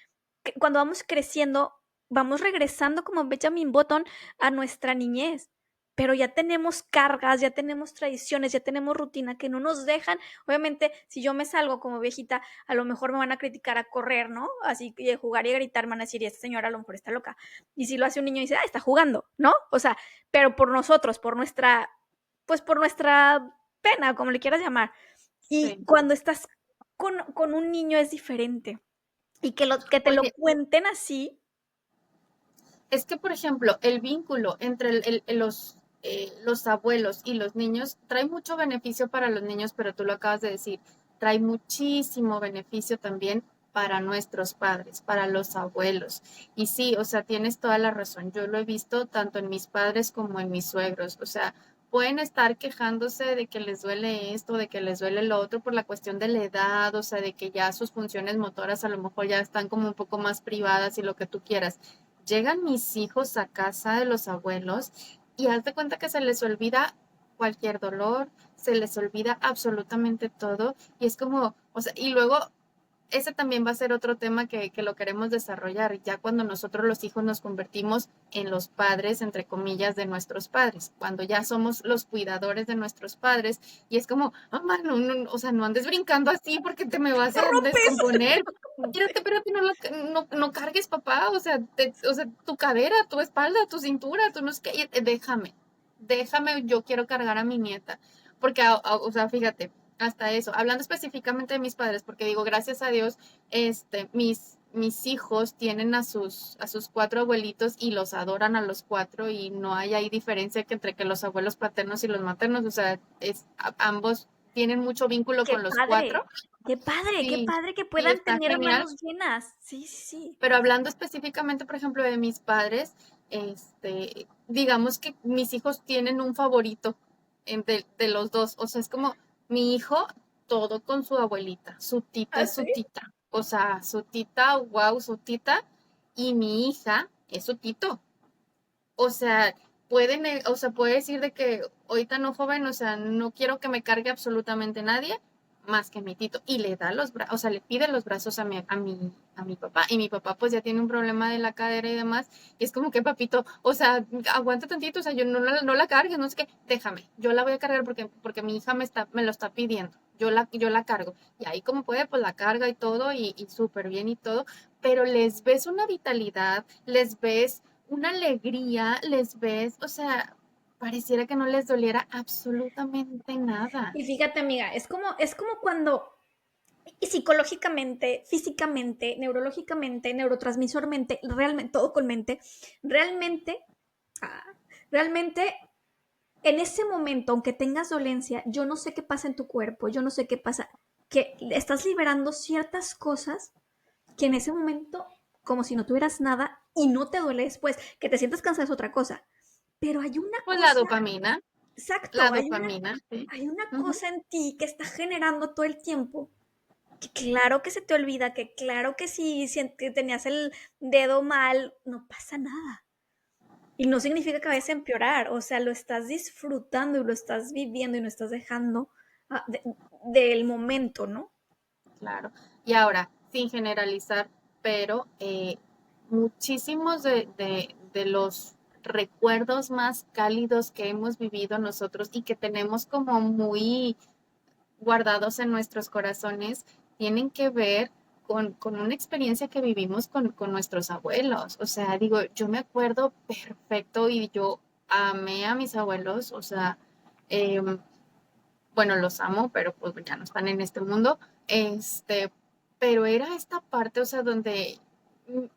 cuando vamos creciendo, vamos regresando como Benjamin Button a nuestra niñez. pero ya tenemos cargas, ya tenemos tradiciones, ya tenemos rutina que no nos dejan. Obviamente, si yo me salgo como viejita, a lo mejor me van a criticar a correr, ¿no? Así que jugar y gritar, me van a decir, y esta señora a lo mejor está loca. Y si lo hace un niño, dice, ah, está jugando, ¿no? O sea, pero por nosotros, pues por nuestra pena, como le quieras llamar. Y Sí. cuando estás con un niño es diferente. Y que te lo Oye, cuenten así. es que, por ejemplo, el vínculo entre los abuelos y los niños trae mucho beneficio para los niños, pero tú lo acabas de decir, trae muchísimo beneficio también para nuestros padres, para los abuelos. Y sí, o sea, tienes toda la razón. Yo lo he visto tanto en mis padres como en mis suegros. O sea, pueden estar quejándose de que les duele esto, de que les duele lo otro por la cuestión de la edad, o sea, de que ya sus funciones motoras a lo mejor ya están como un poco más privadas y lo que tú quieras. Llegan mis hijos a casa de los abuelos y haz de cuenta que se les olvida cualquier dolor, se les olvida absolutamente todo y es como, o sea, y luego ese también va a ser otro tema que lo queremos desarrollar, ya cuando nosotros los hijos nos convertimos en los padres, entre comillas, de nuestros padres, cuando ya somos los cuidadores de nuestros padres, y es como, mamá, no, no, o sea, no andes brincando así porque te me vas ¡Te a rompes! descomponer. Espérate, no cargues, papá, o sea, tu cadera, tu espalda, tu cintura, tú no sé qué, déjame, yo quiero cargar a mi nieta, porque, o sea, fíjate, hasta eso, hablando específicamente de mis padres, porque digo, gracias a Dios, mis hijos tienen a sus cuatro abuelitos y los adoran a los cuatro y no hay ahí diferencia que entre que los abuelos paternos y los maternos, o sea, ambos tienen mucho vínculo ¡Qué con los padre! cuatro. Qué Sí, padre que sí, puedan está tener genial. manos llenas! Sí, sí, sí. Pero hablando específicamente, por ejemplo, de mis padres, digamos que mis hijos tienen un favorito de los dos. O sea, es como mi hijo, todo con su abuelita. Su tita ¿Ah, es su sí? tita. O sea, su tita, wow, su tita. Y mi hija es su tito. O sea, puede decir de que ahorita no joven, o sea, no quiero que me cargue absolutamente nadie más que mi tito. Y le da los brazos, o sea, le pide los brazos a mi papá. Y mi papá pues ya tiene un problema de la cadera y demás. Y es como que, papito, o sea, aguanta tantito, o sea, yo no la cargues, no sé qué, déjame. Yo la voy a cargar porque mi hija me lo está pidiendo. Yo la cargo. Y ahí como puede, pues la carga y todo, y súper bien y todo. Pero les ves una vitalidad, les ves una alegría, les ves, o sea, pareciera que no les doliera absolutamente nada. Y fíjate, amiga, es como cuando psicológicamente, físicamente, neurológicamente, neurotransmisormente, realmente, todo con mente, realmente, ah, realmente en ese momento, aunque tengas dolencia, yo no sé qué pasa en tu cuerpo, yo no sé qué pasa, que estás liberando ciertas cosas que en ese momento, como si no tuvieras nada y no te duele después, que te sientas cansada es otra cosa, pero hay una Pues la cosa, dopamina, exacto, la dopamina, sí. hay una Ujú. cosa en ti que está generando todo el tiempo, que claro que se te olvida, que claro que si que tenías el dedo mal, no pasa nada. Y no significa que vayas a empeorar, o sea, lo estás disfrutando y lo estás viviendo y no estás dejando del momento, ¿no? Claro. Y ahora, sin generalizar, pero muchísimos de los recuerdos más cálidos que hemos vivido nosotros y que tenemos como muy guardados en nuestros corazones tienen que ver con una experiencia que vivimos con nuestros abuelos. O sea, digo, yo me acuerdo perfecto y yo amé a mis abuelos, o sea, em, bueno, los amo, pero pues ya no están en este mundo. Pero era esta parte, o sea, donde,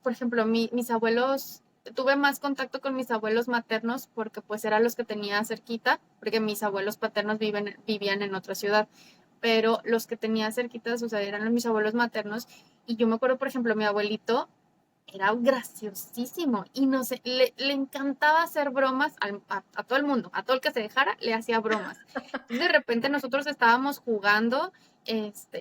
por ejemplo, mis abuelos, tuve más contacto con mis abuelos maternos porque pues eran los que tenía cerquita, porque mis abuelos paternos vivían en otra ciudad, pero los que tenía cerquitas, o sea, eran mis abuelos maternos. Y yo me acuerdo, por ejemplo, mi abuelito era graciosísimo y no sé, le encantaba hacer bromas a todo el mundo, a todo el que se dejara, le hacía bromas. Entonces de repente nosotros estábamos jugando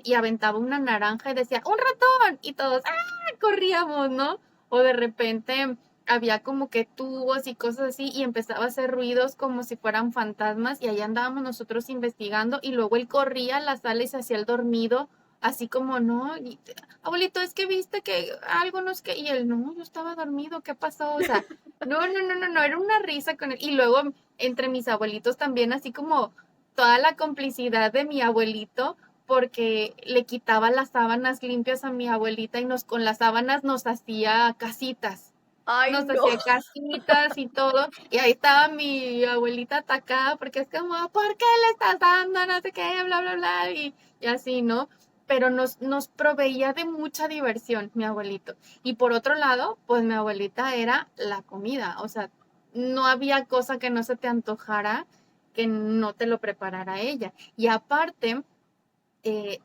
y aventaba una naranja y decía, ¡un ratón! Y todos, ¡ah! Corríamos, ¿no? O de repente había como que tubos y cosas así y empezaba a hacer ruidos como si fueran fantasmas y ahí andábamos nosotros investigando y luego él corría a la sala y se hacía el dormido, así como, ¿no? Y abuelito, es que viste que algo no es que, y él, no, yo estaba dormido, ¿qué pasó? O sea, no, era una risa con él. Y luego entre mis abuelitos también, así como toda la complicidad de mi abuelito, porque le quitaba las sábanas limpias a mi abuelita y con las sábanas nos hacía casitas. Ay, Nos no. hacía casitas y todo, y ahí estaba mi abuelita atacada, porque es como, ¿por qué le estás dando? No sé qué, bla, bla, bla, y así, ¿no? Pero nos proveía de mucha diversión, mi abuelito. Y por otro lado, pues mi abuelita era la comida, o sea, no había cosa que no se te antojara que no te lo preparara ella. Y aparte,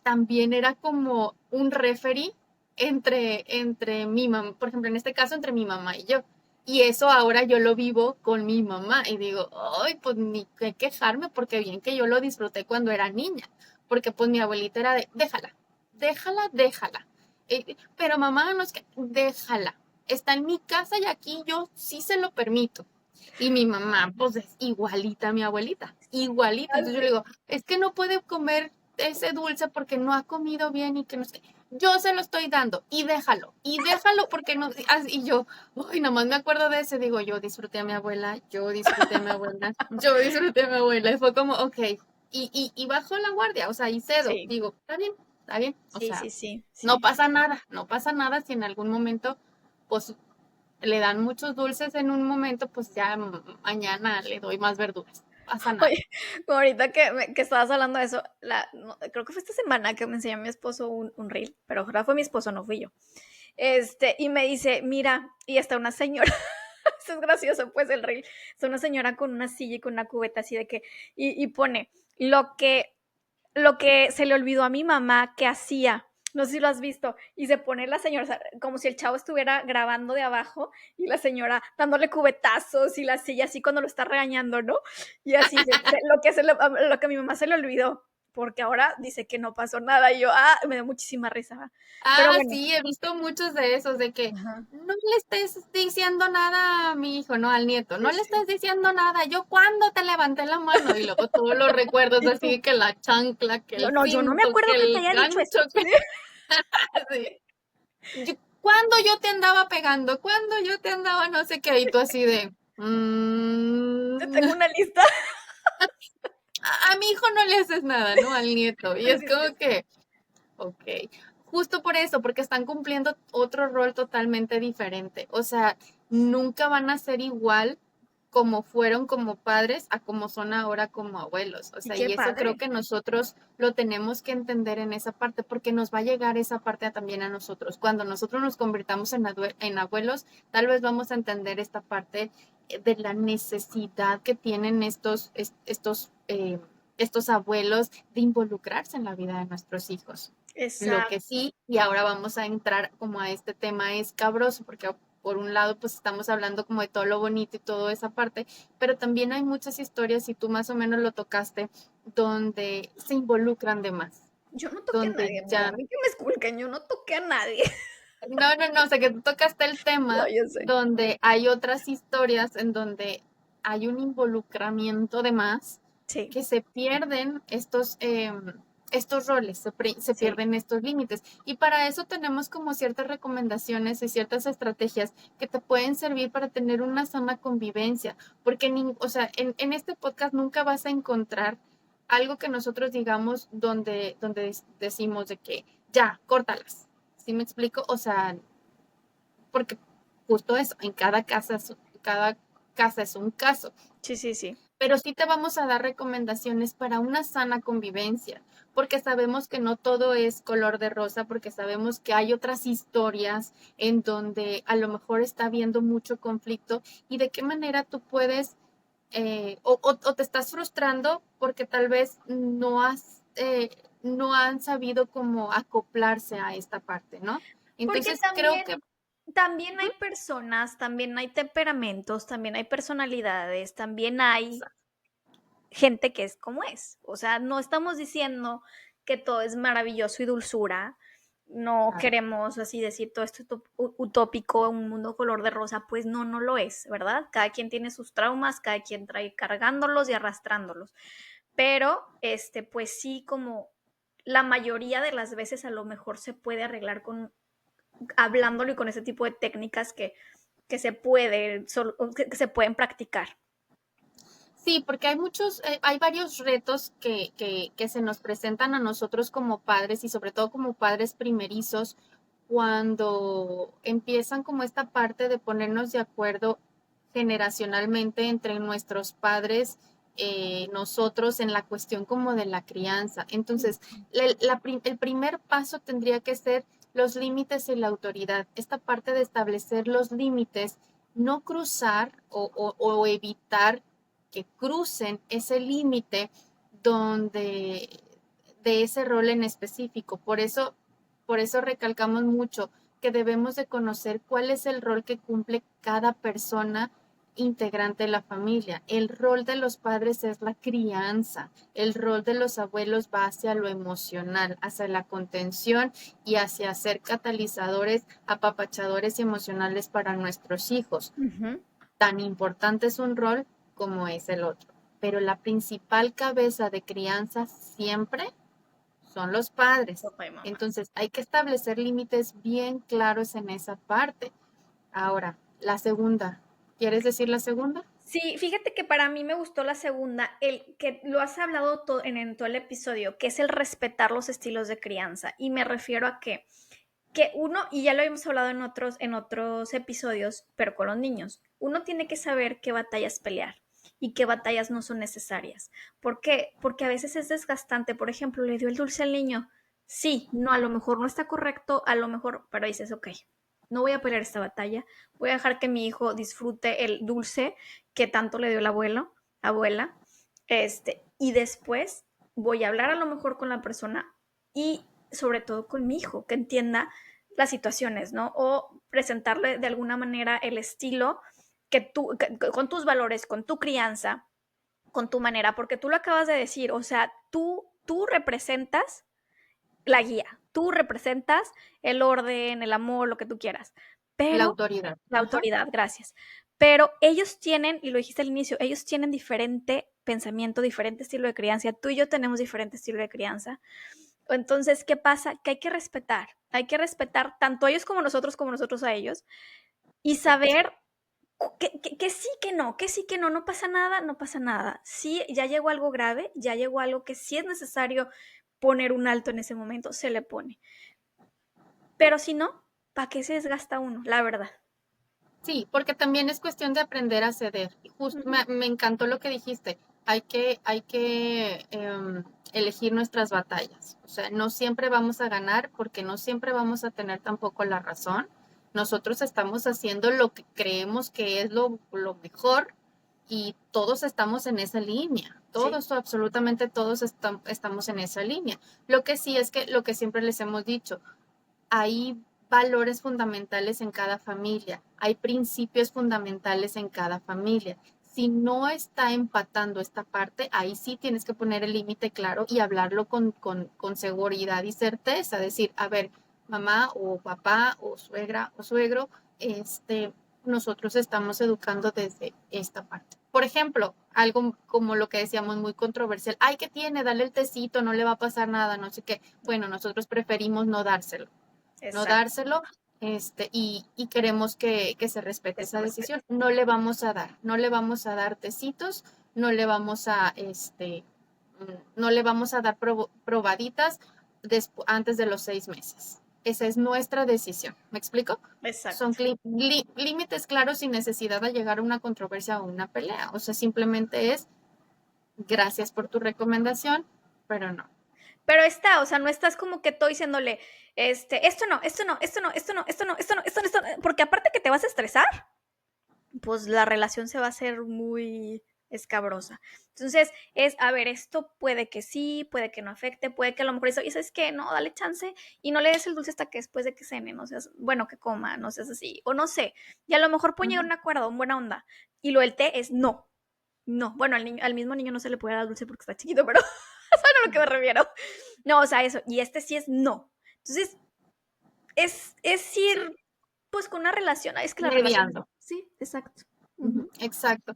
también era como un referee entre mi mamá, por ejemplo, en este caso, entre mi mamá y yo. Y eso ahora yo lo vivo con mi mamá y digo, ay, pues ni que quejarme porque bien que yo lo disfruté cuando era niña, porque pues mi abuelita era de, déjala, déjala, déjala. Pero mamá, no es que, déjala. Está en mi casa y aquí yo sí se lo permito. Y mi mamá, pues es igualita a mi abuelita, igualita. Entonces yo le Así. digo, es que no puede comer ese dulce porque no ha comido bien y que no sé. Yo se lo estoy dando y déjalo porque no. Y yo, uy, nomás me acuerdo de ese, digo, yo disfruté a mi abuela, yo disfruté a mi abuela, yo disfruté a mi abuela. Y fue como, ok, y bajo la guardia, o sea, y cedo. Sí, Digo, está bien, o sí, sea, sí, sí, no sí. pasa nada, no pasa nada si en algún momento, pues le dan muchos dulces en un momento, pues ya mañana le doy más verduras. Pasa nada. Oye, como ahorita que estabas hablando de eso, creo que fue esta semana que me enseñó mi esposo un reel, pero ahora fue mi esposo, no fui yo. Y me dice, mira, y está una señora, eso es gracioso, pues el reel, está una señora con una silla y con una cubeta así de que, y pone, lo que, lo que se le olvidó a mi mamá que hacía. No sé si lo has visto. Y se pone la señora, o sea, como si el chavo estuviera grabando de abajo y la señora dándole cubetazos y la silla así cuando lo está regañando, ¿no? Y así, lo que a mi mamá se le olvidó, porque ahora dice que no pasó nada. Y yo, me da muchísima risa. Pero Ah, bueno. sí, he visto muchos de esos, de que Ajá. no le estés diciendo nada a mi hijo, no al nieto, Sí, no le sí. estés diciendo nada. Yo cuando te levanté la mano y luego todos los recuerdos ¿Y así, tú? que la chancla, que Yo el no, yo no me cinto, acuerdo que que te el haya dicho gancho, eso. que así. ¿Cuándo yo te andaba pegando? ¿Cuándo yo te andaba no sé qué? Y tú así de, Te tengo una lista. a mi hijo no le haces nada, ¿no? Al nieto. Y es Sí, sí, como sí. que, ok, justo por eso, porque están cumpliendo otro rol totalmente diferente. O sea, nunca van a ser igual como fueron como padres a como son ahora como abuelos. O Y sea, qué y eso creo padre. que nosotros lo tenemos que entender en esa parte, porque nos va a llegar esa parte también a nosotros. Cuando nosotros nos convirtamos en abuelos, tal vez vamos a entender esta parte de la necesidad que tienen estos abuelos de involucrarse en la vida de nuestros hijos. Lo que Exacto. sí, y ahora vamos a entrar como a este tema escabroso, porque por un lado pues estamos hablando como de todo lo bonito y toda esa parte, pero también hay muchas historias, y tú más o menos lo tocaste, donde se involucran de más, Yo no toqué a donde nadie, amiga. A ya, mí que me esculquen, yo no toqué a nadie. no, o sea que tú tocaste el No, tema yo sé. donde hay otras historias en donde hay un involucramiento de más, Sí, que se pierden estos roles, se sí. pierden estos límites. Y para eso tenemos como ciertas recomendaciones y ciertas estrategias que te pueden servir para tener una sana convivencia, porque o sea, en este podcast nunca vas a encontrar algo que nosotros digamos donde decimos de que ya, córtalas. ¿Sí me explico? O sea, porque justo eso, en cada casa es un caso, Sí, sí, sí. pero sí te vamos a dar recomendaciones para una sana convivencia, porque sabemos que no todo es color de rosa, porque sabemos que hay otras historias en donde a lo mejor está habiendo mucho conflicto, y de qué manera tú puedes, o te estás frustrando porque tal vez no han sabido cómo acoplarse a esta parte, ¿no? Porque Entonces creo también, que también ujú, hay personas, también hay temperamentos, también hay personalidades, también hay gente que es como es. O sea, no estamos diciendo que todo es maravilloso y dulzura. No claro, queremos así decir todo esto utópico, un mundo color de rosa, pues no, no lo es, ¿verdad? Cada quien tiene sus traumas, cada quien trae cargándolos y arrastrándolos. Pero, pues sí, como la mayoría de las veces a lo mejor se puede arreglar con hablándolo y con ese tipo de técnicas que se pueden practicar. Sí, porque hay varios retos que se nos presentan a nosotros como padres y sobre todo como padres primerizos cuando empiezan como esta parte de ponernos de acuerdo generacionalmente entre nuestros padres, nosotros en la cuestión como de la crianza. Entonces, el primer paso tendría que ser los límites y la autoridad. Esta parte de establecer los límites, no cruzar o evitar que crucen ese límite donde de ese rol en específico. Por eso recalcamos mucho que debemos de conocer cuál es el rol que cumple cada persona integrante de la familia. El rol de los padres es la crianza, el rol de los abuelos va hacia lo emocional, hacia la contención y hacia ser catalizadores, apapachadores y emocionales para nuestros hijos. Ujú. Tan importante es un rol como es el otro. Pero la principal cabeza de crianza siempre son los padres. Papá y mamá. Entonces hay que establecer límites bien claros en esa parte. Ahora, la segunda. ¿Quieres decir la segunda? Sí, fíjate que para mí me gustó la segunda, el que lo has hablado en todo el episodio, que es el respetar los estilos de crianza. Y me refiero a que uno, y ya lo habíamos hablado en otros episodios, pero con los niños, uno tiene que saber qué batallas pelear y qué batallas no son necesarias. ¿Por qué? Porque a veces es desgastante. Por ejemplo, le dio el dulce al niño. Sí, no, a lo mejor no está correcto, a lo mejor, pero dices, ok, no voy a pelear esta batalla, voy a dejar que mi hijo disfrute el dulce que tanto le dio el abuelo, abuela, y después voy a hablar a lo mejor con la persona y sobre todo con mi hijo, que entienda las situaciones, ¿no? O presentarle de alguna manera el estilo con tus valores, con tu crianza, con tu manera, porque tú lo acabas de decir, o sea, tú representas la guía, tú representas el orden, el amor, lo que tú quieras, La pero autoridad. la Ajá. autoridad, gracias. Pero ellos tienen, y lo dijiste al inicio, ellos tienen diferente pensamiento, diferente estilo de crianza. Tú y yo tenemos diferente estilo de crianza. Entonces, ¿qué pasa? Que hay que respetar tanto a ellos como nosotros a ellos, y Exacto. saber que sí, que sí, que no, no pasa nada, no pasa nada. Sí, ya llegó algo grave, ya llegó algo que sí es necesario poner un alto en ese momento, se le pone. Pero si no, ¿para qué se desgasta uno? La verdad. Sí, porque también es cuestión de aprender a ceder. Y justo Ujú. me encantó lo que dijiste. Hay que elegir nuestras batallas. O sea, no siempre vamos a ganar porque no siempre vamos a tener tampoco la razón. Nosotros estamos haciendo lo que creemos que es lo mejor y todos estamos en esa línea. Sí, Todos, absolutamente todos estamos en esa línea. Lo que sí es que lo que siempre les hemos dicho, hay valores fundamentales en cada familia, hay principios fundamentales en cada familia. Si no está empatando esta parte, ahí sí tienes que poner el límite claro y hablarlo con seguridad y certeza. Decir, a ver, mamá o papá o suegra o suegro, nosotros estamos educando desde esta parte. Por ejemplo, algo como lo que decíamos muy controversial, ay, ¿qué tiene? Dale el tecito, no le va a pasar nada, no sé qué. Bueno, nosotros preferimos no exacto. dárselo, y queremos que se respete Que se esa respete. decisión. No le vamos a dar tecitos, no le vamos a, no le vamos a dar probaditas antes de los 6 meses. Esa es nuestra decisión. ¿Me explico? Son Exacto. límites claros sin necesidad de llegar a una controversia o una pelea. O sea, simplemente es gracias por tu recomendación, pero no. Pero está, o sea, no estás como que tú diciéndole, esto no, esto no, esto no, esto no, esto no, esto no, esto no, esto no, porque aparte que te vas a estresar, pues la relación se va a hacer muy escabrosa. Entonces, a ver, esto puede que sí, puede que no afecte, puede que a lo mejor eso, y sabes que no, dale chance y no le des el dulce hasta que después de que cene, no seas, bueno, que coma, no seas así, o no sé, y a lo mejor pueden llegar a un acuerdo, en buena onda, y lo del té es no, no, bueno, al mismo niño no se le puede dar dulce porque está chiquito, pero eso no es a lo que me refiero. No, o sea, eso, y sí es no. Entonces, es Sí, ir pues con una relación, es que la relación, mediando. sí, exacto. Ujú, Ujú. exacto.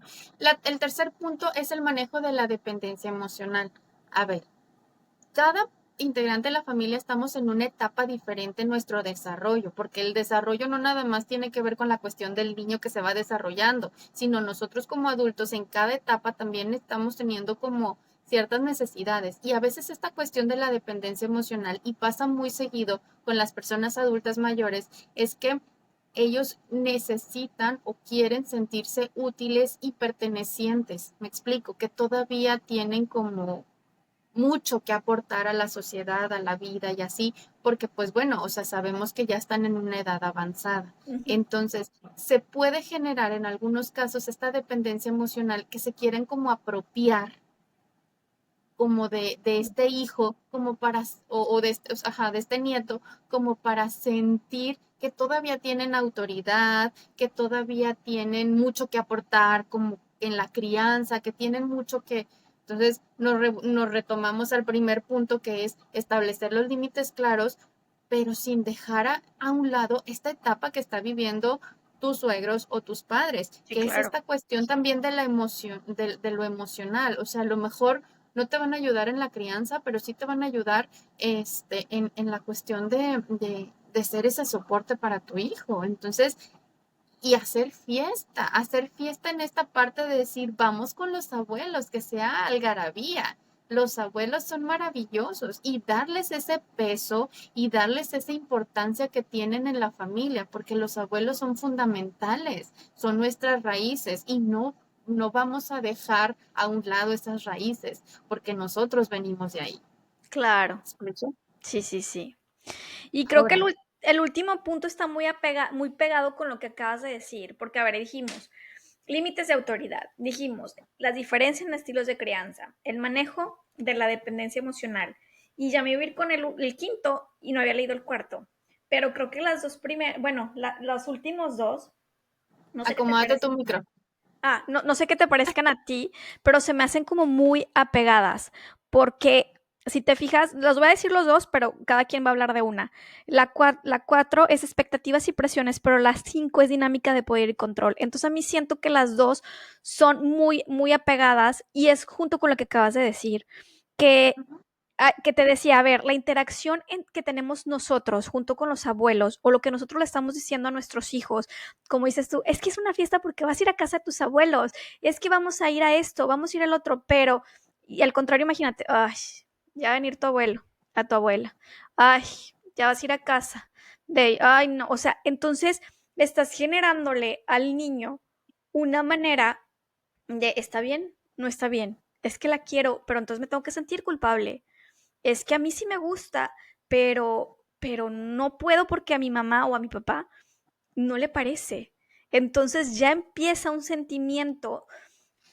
El tercer punto es el manejo de la dependencia emocional. A ver, cada integrante de la familia estamos en una etapa diferente en nuestro desarrollo, porque el desarrollo no nada más tiene que ver con la cuestión del niño que se va desarrollando, sino nosotros como adultos en cada etapa también estamos teniendo como ciertas necesidades. Y a veces esta cuestión de la dependencia emocional, y pasa muy seguido con las personas adultas mayores, es que ellos necesitan o quieren sentirse útiles y pertenecientes. Me explico, que todavía tienen como mucho que aportar a la sociedad, a la vida y así, porque pues bueno, o sea, sabemos que ya están en una edad avanzada. Ujú. Entonces, se puede generar en algunos casos esta dependencia emocional que se quieren como apropiar como de este hijo, como para, o de, este, ajá, de este nieto, como para sentir que todavía tienen autoridad, que todavía tienen mucho que aportar, como en la crianza, que tienen mucho que... Entonces nos retomamos al primer punto, que es establecer los límites claros, pero sin dejar a un lado esta etapa que está viviendo tus suegros o tus padres, Sí, que es claro. esta cuestión también de la emoción, de lo emocional. O sea, a lo mejor no te van a ayudar en la crianza, pero sí te van a ayudar en la cuestión de ser ese soporte para tu hijo. Entonces, y hacer fiesta en esta parte de decir, vamos con los abuelos, que sea algarabía. Los abuelos son maravillosos y darles ese peso y darles esa importancia que tienen en la familia, porque los abuelos son fundamentales, son nuestras raíces y no vamos a dejar a un lado esas raíces, porque nosotros venimos de ahí. Claro. ¿Escucho? Sí, sí, sí. Y creo que Ahora, el último punto está muy pegado con lo que acabas de decir, porque, a ver, dijimos, límites de autoridad, dijimos, las diferencias en estilos de crianza, el manejo de la dependencia emocional, y ya me iba a ir con el quinto y no había leído el cuarto, pero creo que las dos primeras, bueno, los últimos dos, no sé qué te acomódate tu parecen. micro. No, no sé qué te parezcan a ti, pero se me hacen como muy apegadas, porque si te fijas, los voy a decir los dos, pero cada quien va a hablar de una. La 4 es expectativas y presiones, pero la 5 es dinámica de poder y control. Entonces a mí siento que las dos son muy, muy apegadas y es junto con lo que acabas de decir, que que te decía, a ver, la interacción que tenemos nosotros junto con los abuelos o lo que nosotros le estamos diciendo a nuestros hijos, como dices tú, es que es una fiesta porque vas a ir a casa de tus abuelos, es que vamos a ir a esto, vamos a ir al otro, pero, y al contrario, imagínate, ay, ya va a venir tu abuelo, a tu abuela, ay, ya vas a ir a casa de, ay, no, o sea, entonces estás generándole al niño una manera de, está bien, no está bien, es que la quiero, pero entonces me tengo que sentir culpable, es que a mí sí me gusta, pero no puedo porque a mi mamá o a mi papá no le parece. Entonces ya empieza un sentimiento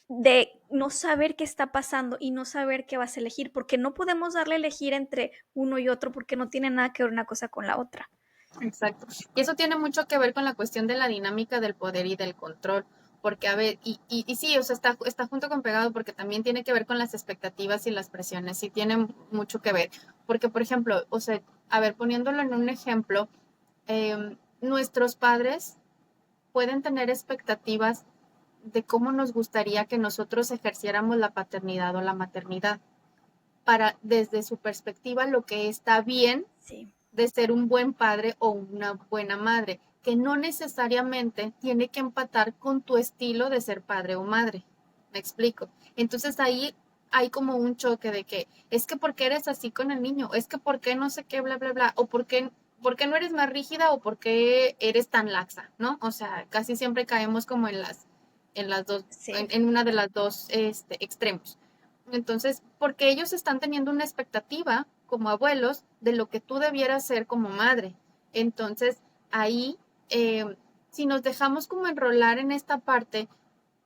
de no saber qué está pasando y no saber qué vas a elegir, porque no podemos darle a elegir entre uno y otro porque no tiene nada que ver una cosa con la otra. Exacto. Y eso tiene mucho que ver con la cuestión de la dinámica del poder y del control. Porque, a ver, y sí, o sea, está junto con pegado porque también tiene que ver con las expectativas y las presiones, sí tiene mucho que ver. Porque, por ejemplo, o sea, a ver, poniéndolo en un ejemplo, nuestros padres pueden tener expectativas de cómo nos gustaría que nosotros ejerciéramos la paternidad o la maternidad, para desde su perspectiva lo que está bien Sí, de ser un buen padre o una buena madre, que no necesariamente tiene que empatar con tu estilo de ser padre o madre. ¿Me explico? Entonces ahí hay como un choque de que es que por qué eres así con el niño, es que por qué no sé qué, bla, bla, bla, o por qué no eres más rígida o por qué eres tan laxa, ¿no? O sea, casi siempre caemos como en las dos, sí, en una de las dos extremos. Entonces, porque ellos están teniendo una expectativa como abuelos de lo que tú debieras ser como madre. Entonces, ahí, si nos dejamos como enrolar en esta parte,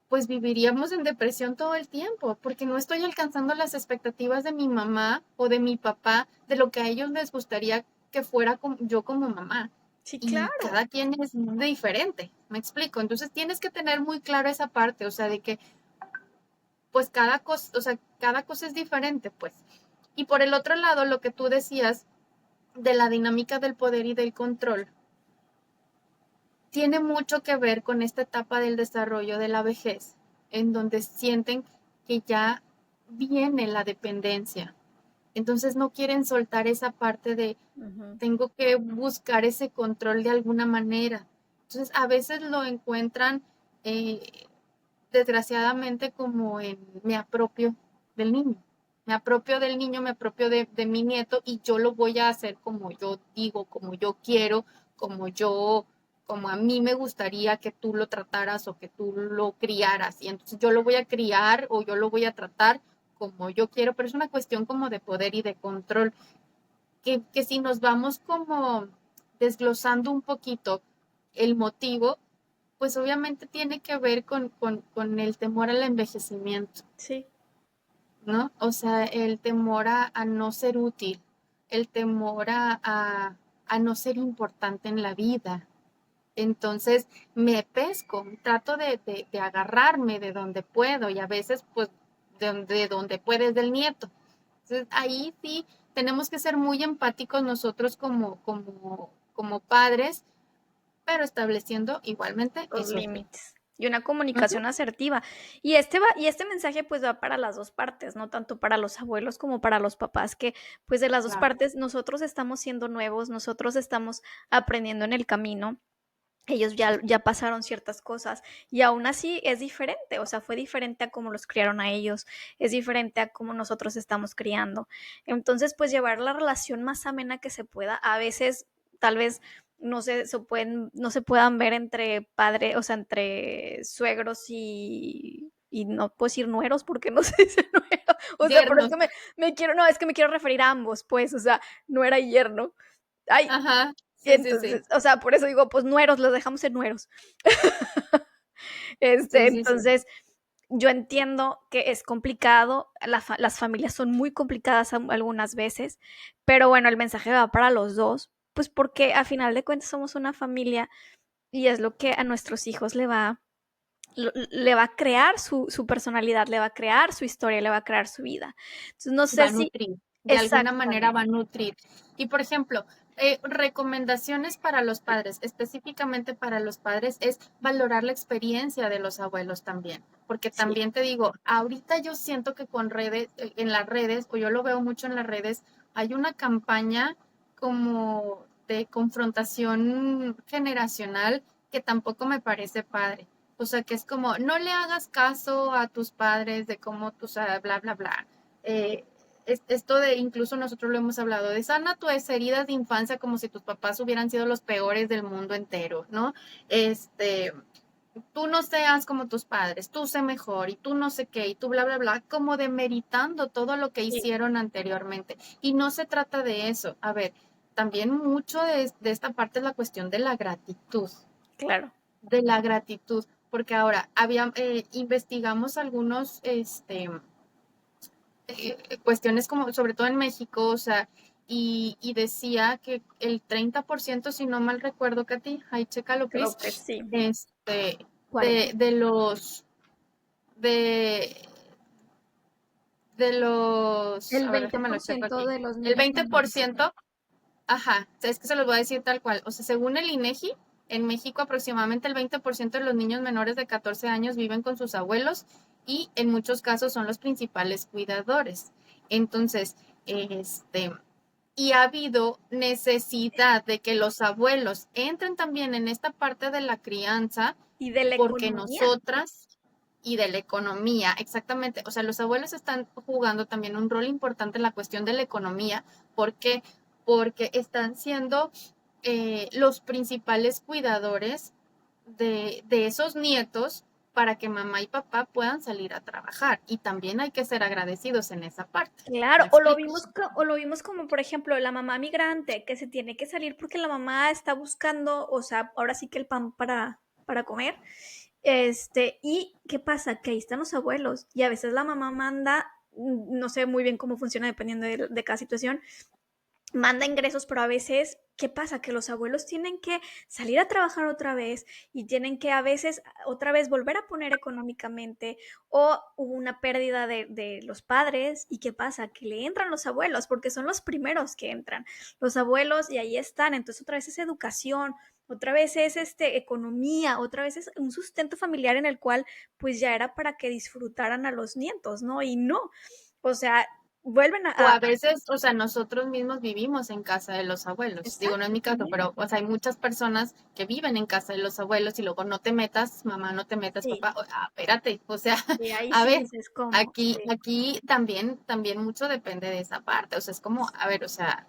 pues viviríamos en depresión todo el tiempo, porque no estoy alcanzando las expectativas de mi mamá o de mi papá, de lo que a ellos les gustaría que fuera yo como mamá. sí, Y claro. cada quien es diferente, me explico. Entonces tienes que tener muy claro esa parte, o sea, de que pues cada cosa, o sea, cada cosa es diferente, pues. Y por el otro lado, lo que tú decías de la dinámica del poder y del control, tiene mucho que ver con esta etapa del desarrollo de la vejez, en donde sienten que ya viene la dependencia, Entonces no quieren soltar esa parte de Ujú. tengo que buscar ese control de alguna manera. Entonces a veces lo encuentran eh, desgraciadamente como en me apropio del niño. Me apropio del niño, me apropio de mi nieto y yo lo voy a hacer como yo digo, como yo quiero, como yo, como a mí me gustaría que tú lo trataras o que tú lo criaras. Y entonces yo lo voy a criar o yo lo voy a tratar como yo quiero, pero es una cuestión como de poder y de control, que si nos vamos como desglosando un poquito el motivo, pues obviamente tiene que ver con el temor al envejecimiento, Sí, ¿no? O sea, el temor a no ser útil, el temor a no ser importante en la vida. Entonces me pesco, trato de agarrarme de donde puedo y a veces pues de donde puedes del nieto. Entonces ahí sí tenemos que ser muy empáticos nosotros como padres, pero estableciendo igualmente los esos límites. límites. Y una Ujú, comunicación asertiva. Y este mensaje pues va para las dos partes, no tanto para los abuelos como para los papás, que pues de las dos claro. partes nosotros estamos siendo nuevos, nosotros estamos aprendiendo en el camino. Ellos ya pasaron ciertas cosas y aún así es diferente, o sea, fue diferente a cómo los criaron a ellos, es diferente a cómo nosotros estamos criando. Entonces, pues llevar la relación más amena que se pueda, a veces tal vez no se puedan ver entre padre, o sea, entre suegros y no puedo decir nueros porque no se dice nuero, o sea, pero es Yernos. que me quiero, no, es que me quiero referir a ambos, pues, o sea, nuera y yerno. Ay, Ajá, y sí, sí, sí. entonces, o sea, por eso digo, pues nueros, los dejamos en nueros. Sí, sí, sí. Entonces, yo entiendo que es complicado, las familias son muy complicadas algunas veces, pero bueno, el mensaje va para los dos, pues porque a final de cuentas somos una familia y es lo que a nuestros hijos le va a crear su personalidad, le va a crear su historia, le va a crear su vida. Entonces, no Va sé a si nutrir, de alguna manera va exactamente. a nutrir. Y por ejemplo, recomendaciones para los padres, específicamente para los padres, es valorar la experiencia de los abuelos también, porque Sí, también te digo, ahorita yo siento que con redes, en las redes, o yo lo veo mucho en las redes, hay una campaña como de confrontación generacional que tampoco me parece padre. O sea, que es como, no le hagas caso a tus padres de cómo tú sabes, bla, bla, bla. Eh, esto de, incluso nosotros lo hemos hablado, de sana tus heridas de infancia como si tus papás hubieran sido los peores del mundo entero, ¿no? Este, tú no seas como tus padres, tú sé mejor y tú no sé qué y tú bla, bla, bla, como demeritando todo lo que sí, hicieron anteriormente. Y no se trata de eso. A ver, también mucho de esta parte es la cuestión claro. de la gratitud, porque ahora investigamos algunos, cuestiones como, sobre todo en México, o sea, y decía que el 30% si no mal recuerdo, Katy, ahí chécalo, Creo please, que sí. este, 40. de los, de, El a ver, veinte déjame lo por checo ciento aquí, de los el niños veinte por menores. ciento ajá, es que se los voy a decir tal cual, o sea, según el INEGI, en México aproximadamente el 20% de los niños menores de 14 años viven con sus abuelos y en muchos casos son los principales cuidadores. Entonces, este, y ha habido necesidad de que los abuelos entren también en esta parte de la crianza Y de la porque economía. nosotras y de la economía, exactamente, o sea, los abuelos están jugando también un rol importante en la cuestión de la economía. ¿Por qué? Porque están siendo los principales cuidadores de esos nietos para que mamá y papá puedan salir a trabajar. Y también hay que ser agradecidos en esa parte. Claro, ¿Me explico? o lo vimos como, por ejemplo, la mamá migrante que se tiene que salir porque la mamá está buscando, o sea, ahora sí que el pan para comer. ¿Y qué pasa? Que ahí están los abuelos y a veces la mamá manda, no sé muy bien cómo funciona dependiendo de cada situación, manda ingresos, pero a veces, ¿qué pasa? Que los abuelos tienen que salir a trabajar otra vez y tienen que a veces otra vez volver a poner económicamente o hubo una pérdida de los padres y ¿qué pasa? Que le entran los abuelos porque son los primeros que entran, los abuelos y ahí están, entonces otra vez es educación. Otra vez es economía, otra vez es un sustento familiar en el cual pues ya era para que disfrutaran a los nietos, ¿no? Y no, o sea, vuelven O a, a veces, o sea, nosotros mismos vivimos en casa de los abuelos. Digo, no es exacto, mi caso, también. pero, o sea, hay muchas personas que viven en casa de los abuelos y luego no te metas, mamá, no te metas, Sí, papá. Espérate, o sea, y ahí a sí ver, dices cómo, aquí, sí, aquí también mucho depende de esa parte. O sea, es como, a ver, o sea,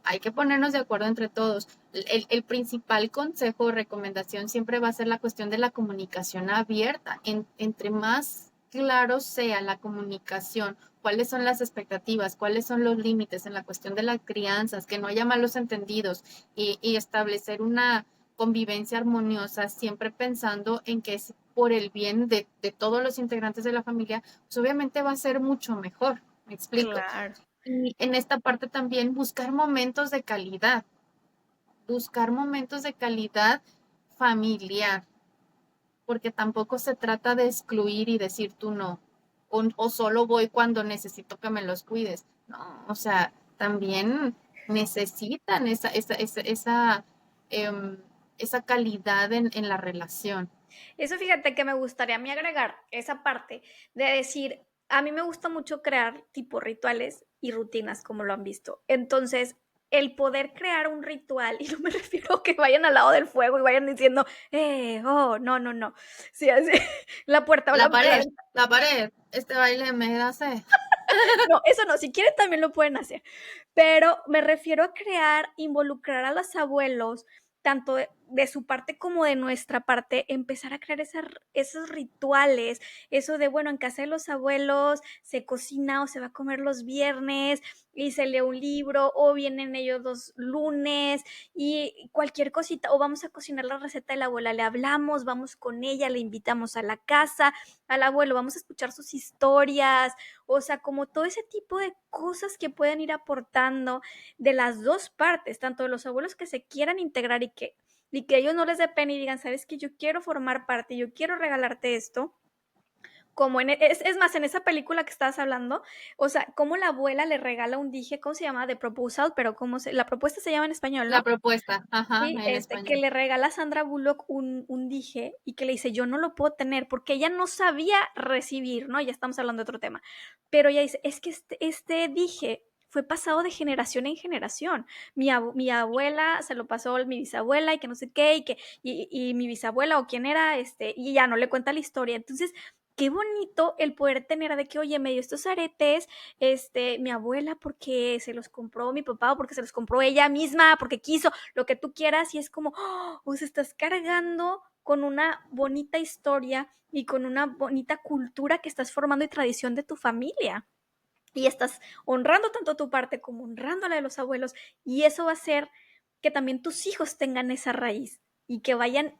hay que ponernos de acuerdo entre todos. El principal consejo o recomendación siempre va a ser la cuestión de la comunicación abierta. Entre más claro sea la comunicación, cuáles son las expectativas, cuáles son los límites en la cuestión de las crianzas, que no haya malos entendidos y establecer una convivencia armoniosa, siempre pensando en que es por el bien de todos los integrantes de la familia, pues obviamente va a ser mucho mejor. Me explico. claro. Y en esta parte también buscar momentos de calidad familiar, porque tampoco se trata de excluir y decir tú no, o solo voy cuando necesito que me los cuides. No, o sea, también necesitan em, esa calidad en la relación. Eso fíjate que me gustaría a mí agregar esa parte de decir, a mí me gusta mucho crear tipo rituales y rutinas, como lo han visto. Entonces, el poder crear un ritual, y no me refiero a que vayan al lado del fuego y vayan diciendo, oh, no, no, no. Sí, así, la puerta o la ventana. La pared, este baile me da sed. No, eso no, si quieren también lo pueden hacer. Pero me refiero a crear, involucrar a los abuelos, tanto de su parte como de nuestra parte, empezar a crear esos rituales, eso de, bueno, en casa de los abuelos se cocina o se va a comer los viernes y se lee un libro o vienen ellos los lunes y cualquier cosita, o vamos a cocinar la receta de la abuela, le hablamos, vamos con ella, le invitamos a la casa, al abuelo, vamos a escuchar sus historias, o sea, como todo ese tipo de cosas que pueden ir aportando de las dos partes, tanto de los abuelos que se quieran integrar y que a ellos no les dé pena y digan, sabes que yo quiero formar parte, yo quiero regalarte esto, como es más, en esa película que estabas hablando, o sea, como la abuela le regala un dije, ¿cómo se llama? De proposal, pero la propuesta se llama en español, La ¿no? propuesta, ajá, Sí, en que español. le regala a Sandra Bullock un dije y que le dice, yo no lo puedo tener porque ella no sabía recibir, ¿no? Ya estamos hablando de otro tema. Pero ella dice, es que este dije fue pasado de generación en generación. Mi abuela se lo pasó a mi bisabuela y que no sé qué, y mi bisabuela o quién era, y ya no le cuenta la historia. Entonces, qué bonito el poder tener de que, oye, me dio estos aretes, mi abuela porque se los compró mi papá o porque se los compró ella misma, porque quiso, lo que tú quieras, y es como, o sea, estás cargando con una bonita historia y con una bonita cultura que estás formando y tradición de tu familia. Y estás honrando tanto tu parte como honrando la de los abuelos. Y eso va a hacer que también tus hijos tengan esa raíz y que vayan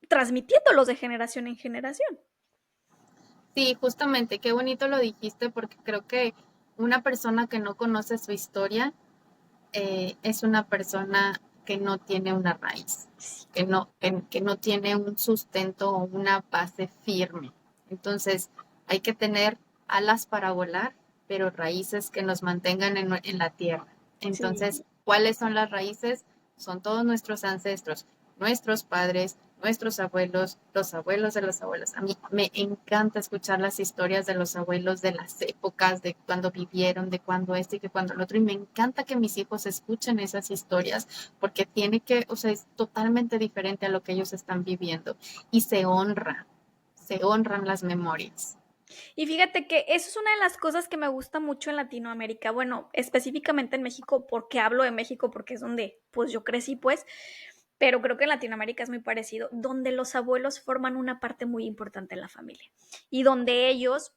transmitiéndolos de generación en generación. Sí, justamente, qué bonito lo dijiste porque creo que una persona que no conoce su historia es una persona que no tiene una raíz, que no tiene un sustento o una base firme. Entonces, hay que tener alas para volar, pero raíces que nos mantengan en la tierra. Sí. Entonces, ¿cuáles son las raíces? Son todos nuestros ancestros, nuestros padres, nuestros abuelos, los abuelos de los abuelos. A mí me encanta escuchar las historias de los abuelos de las épocas, de cuando vivieron, de cuando este y que cuando el otro. Y me encanta que mis hijos escuchen esas historias porque o sea, es totalmente diferente a lo que ellos están viviendo. Y se honran las memorias. Y fíjate que eso es una de las cosas que me gusta mucho en Latinoamérica, bueno, específicamente en México, porque hablo de México, porque es donde pues yo crecí, pues, pero creo que en Latinoamérica es muy parecido, donde los abuelos forman una parte muy importante en la familia y donde ellos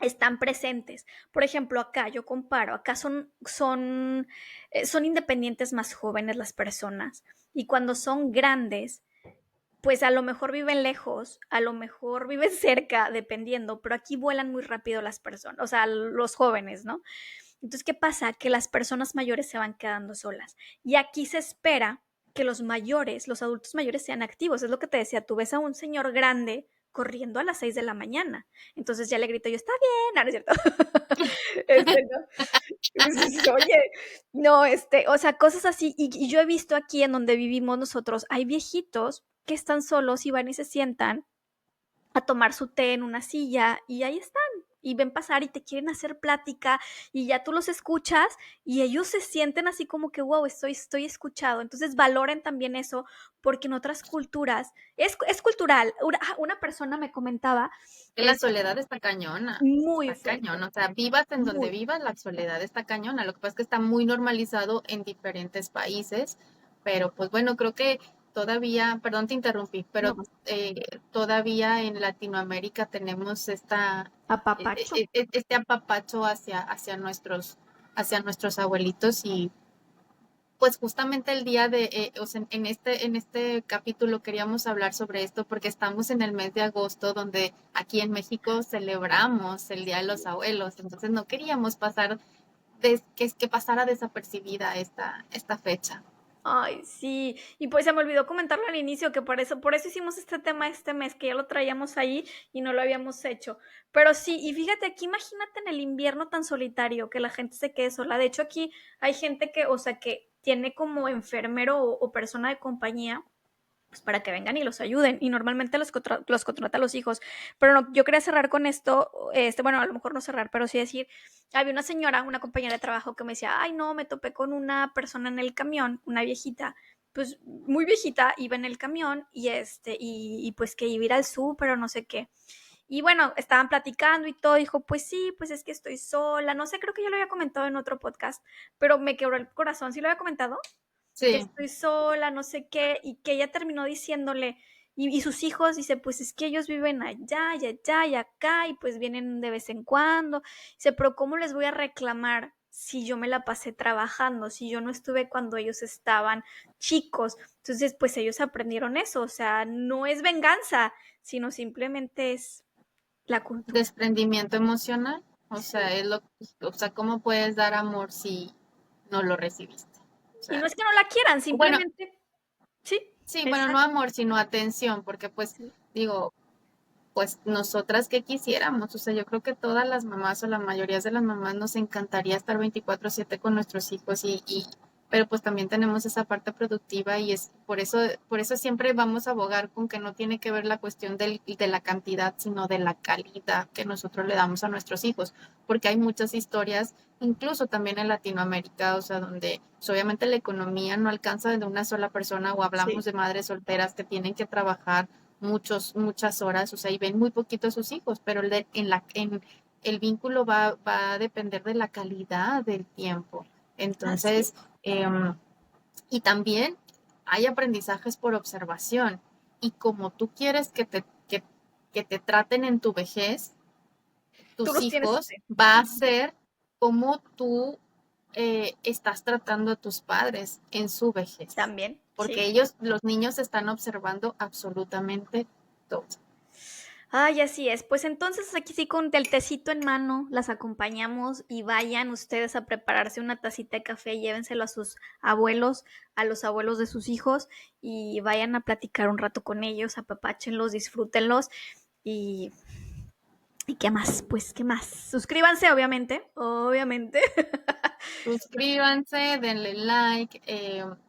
están presentes. Por ejemplo, acá yo comparo, acá son independientes más jóvenes las personas y cuando son grandes, pues a lo mejor viven lejos, a lo mejor viven cerca, dependiendo, pero aquí vuelan muy rápido las personas, o sea, los jóvenes, ¿no? Entonces, ¿qué pasa? Que las personas mayores se van quedando solas. Y aquí se espera que los mayores, los adultos mayores sean activos. Es lo que te decía, tú ves a un señor grande corriendo a las 6 de la mañana. Entonces ya le grito yo, está bien, no es cierto. No. Oye, no, o sea, cosas así. Y yo he visto aquí en donde vivimos nosotros, hay viejitos que están solos y van y se sientan a tomar su té en una silla y ahí están. y ven pasar y te quieren hacer plática y ya tú los escuchas y ellos se sienten así como que, wow, estoy escuchado. Entonces valoren también eso porque en otras culturas es cultural. Una persona me comentaba, Que la es soledad muy está fuerte, cañón, o sea, vivas en donde muy. vivas, la soledad está cañona. Lo que pasa es que está muy normalizado en diferentes países, pero pues bueno, creo que todavía, perdón te interrumpí, pero No, eh, todavía en Latinoamérica tenemos apapacho. este apapacho hacia nuestros abuelitos y pues justamente el día o sea, en este capítulo queríamos hablar sobre esto porque estamos en el mes de agosto donde aquí en México celebramos el Día de los Abuelos, entonces no queríamos que pasara desapercibida esta fecha. Ay, sí. Y pues se me olvidó comentarlo al inicio, que por eso hicimos este tema este mes, que ya lo traíamos ahí y no lo habíamos hecho. Pero sí, y fíjate, aquí imagínate en el invierno tan solitario que la gente se quede sola. De hecho, aquí hay gente que, o sea, que tiene como enfermero o persona de compañía pues para que vengan y los ayuden. Y normalmente los contrata a los hijos. Pero no, yo quería cerrar con esto, bueno, a lo mejor no cerrar, pero sí decir, había una señora, una compañera de trabajo que me decía, ay, no, me topé con una persona en el camión, una viejita, pues muy viejita, iba en el camión y pues que iba a ir al súper o no sé qué. Y bueno, estaban platicando y todo, dijo, pues sí, pues es que estoy sola, no sé, creo que yo lo había comentado en otro podcast, pero me quebró el corazón, ¿sí lo había comentado? Que Sí, estoy sola, no sé qué, y que ella terminó diciéndole, y sus hijos, dice, pues es que ellos viven allá y allá y acá, y pues vienen de vez en cuando. Dice, pero ¿cómo les voy a reclamar si yo me la pasé trabajando, si yo no estuve cuando ellos estaban chicos? Entonces, pues ellos aprendieron eso, o sea, no es venganza, sino simplemente es la cultura. desprendimiento emocional, o sea, Sí. o sea, ¿cómo puedes dar amor si no lo recibiste? O Y no sea, es que no la quieran, bueno, simplemente, sí, sí, bueno, no exacto. amor, sino atención, porque pues Sí. digo, pues nosotras qué quisiéramos, o sea, yo creo que todas las mamás o la mayoría de las mamás nos encantaría estar 24/7 con nuestros hijos pero pues también tenemos esa parte productiva y es por eso siempre vamos a abogar con que no tiene que ver la cuestión de la cantidad, sino de la calidad que nosotros le damos a nuestros hijos, porque hay muchas historias, incluso también en Latinoamérica, o sea, donde pues, obviamente la economía no alcanza de una sola persona o hablamos Sí. de madres solteras que tienen que trabajar muchas horas, o sea, y ven muy poquito a sus hijos, pero el vínculo va a depender de la calidad del tiempo. Así. Entonces, y también hay aprendizajes por observación. Y como tú quieres que te traten en tu vejez, Tú tus los tienes. hijos, va a ser como tú estás tratando a tus padres en su vejez. También, Porque sí. ellos, los niños, están observando absolutamente todo. Ay, así es. Pues entonces aquí sí con el tecito en mano las acompañamos y vayan ustedes a prepararse una tacita de café, llévenselo a sus abuelos, a los abuelos de sus hijos y vayan a platicar un rato con ellos, apapáchenlos, disfrútenlos y ¿y qué más? Pues qué más. Suscríbanse, obviamente, obviamente. Suscríbanse, denle like,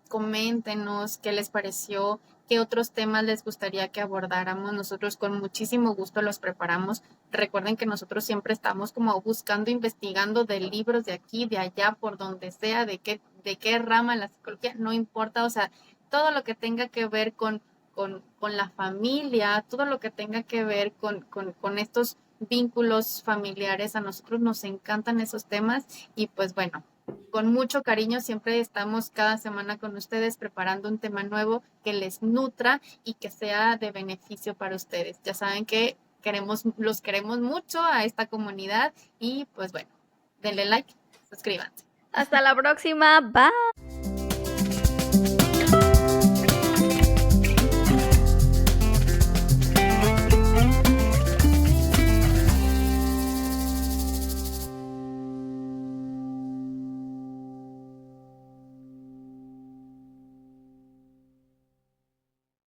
coméntenos qué les pareció, qué otros temas les gustaría que abordáramos. Nosotros con muchísimo gusto los preparamos. Recuerden que nosotros siempre estamos como buscando, investigando de libros de aquí, de allá, por donde sea, de qué rama la psicología, no importa, o sea, todo lo que tenga que ver con la familia, todo lo que tenga que ver con estos vínculos familiares, a nosotros nos encantan esos temas y pues bueno, con mucho cariño siempre estamos cada semana con ustedes preparando un tema nuevo que les nutra y que sea de beneficio para ustedes. Ya saben que los queremos mucho a esta comunidad y pues bueno, denle like, suscríbanse. Hasta la próxima. Bye.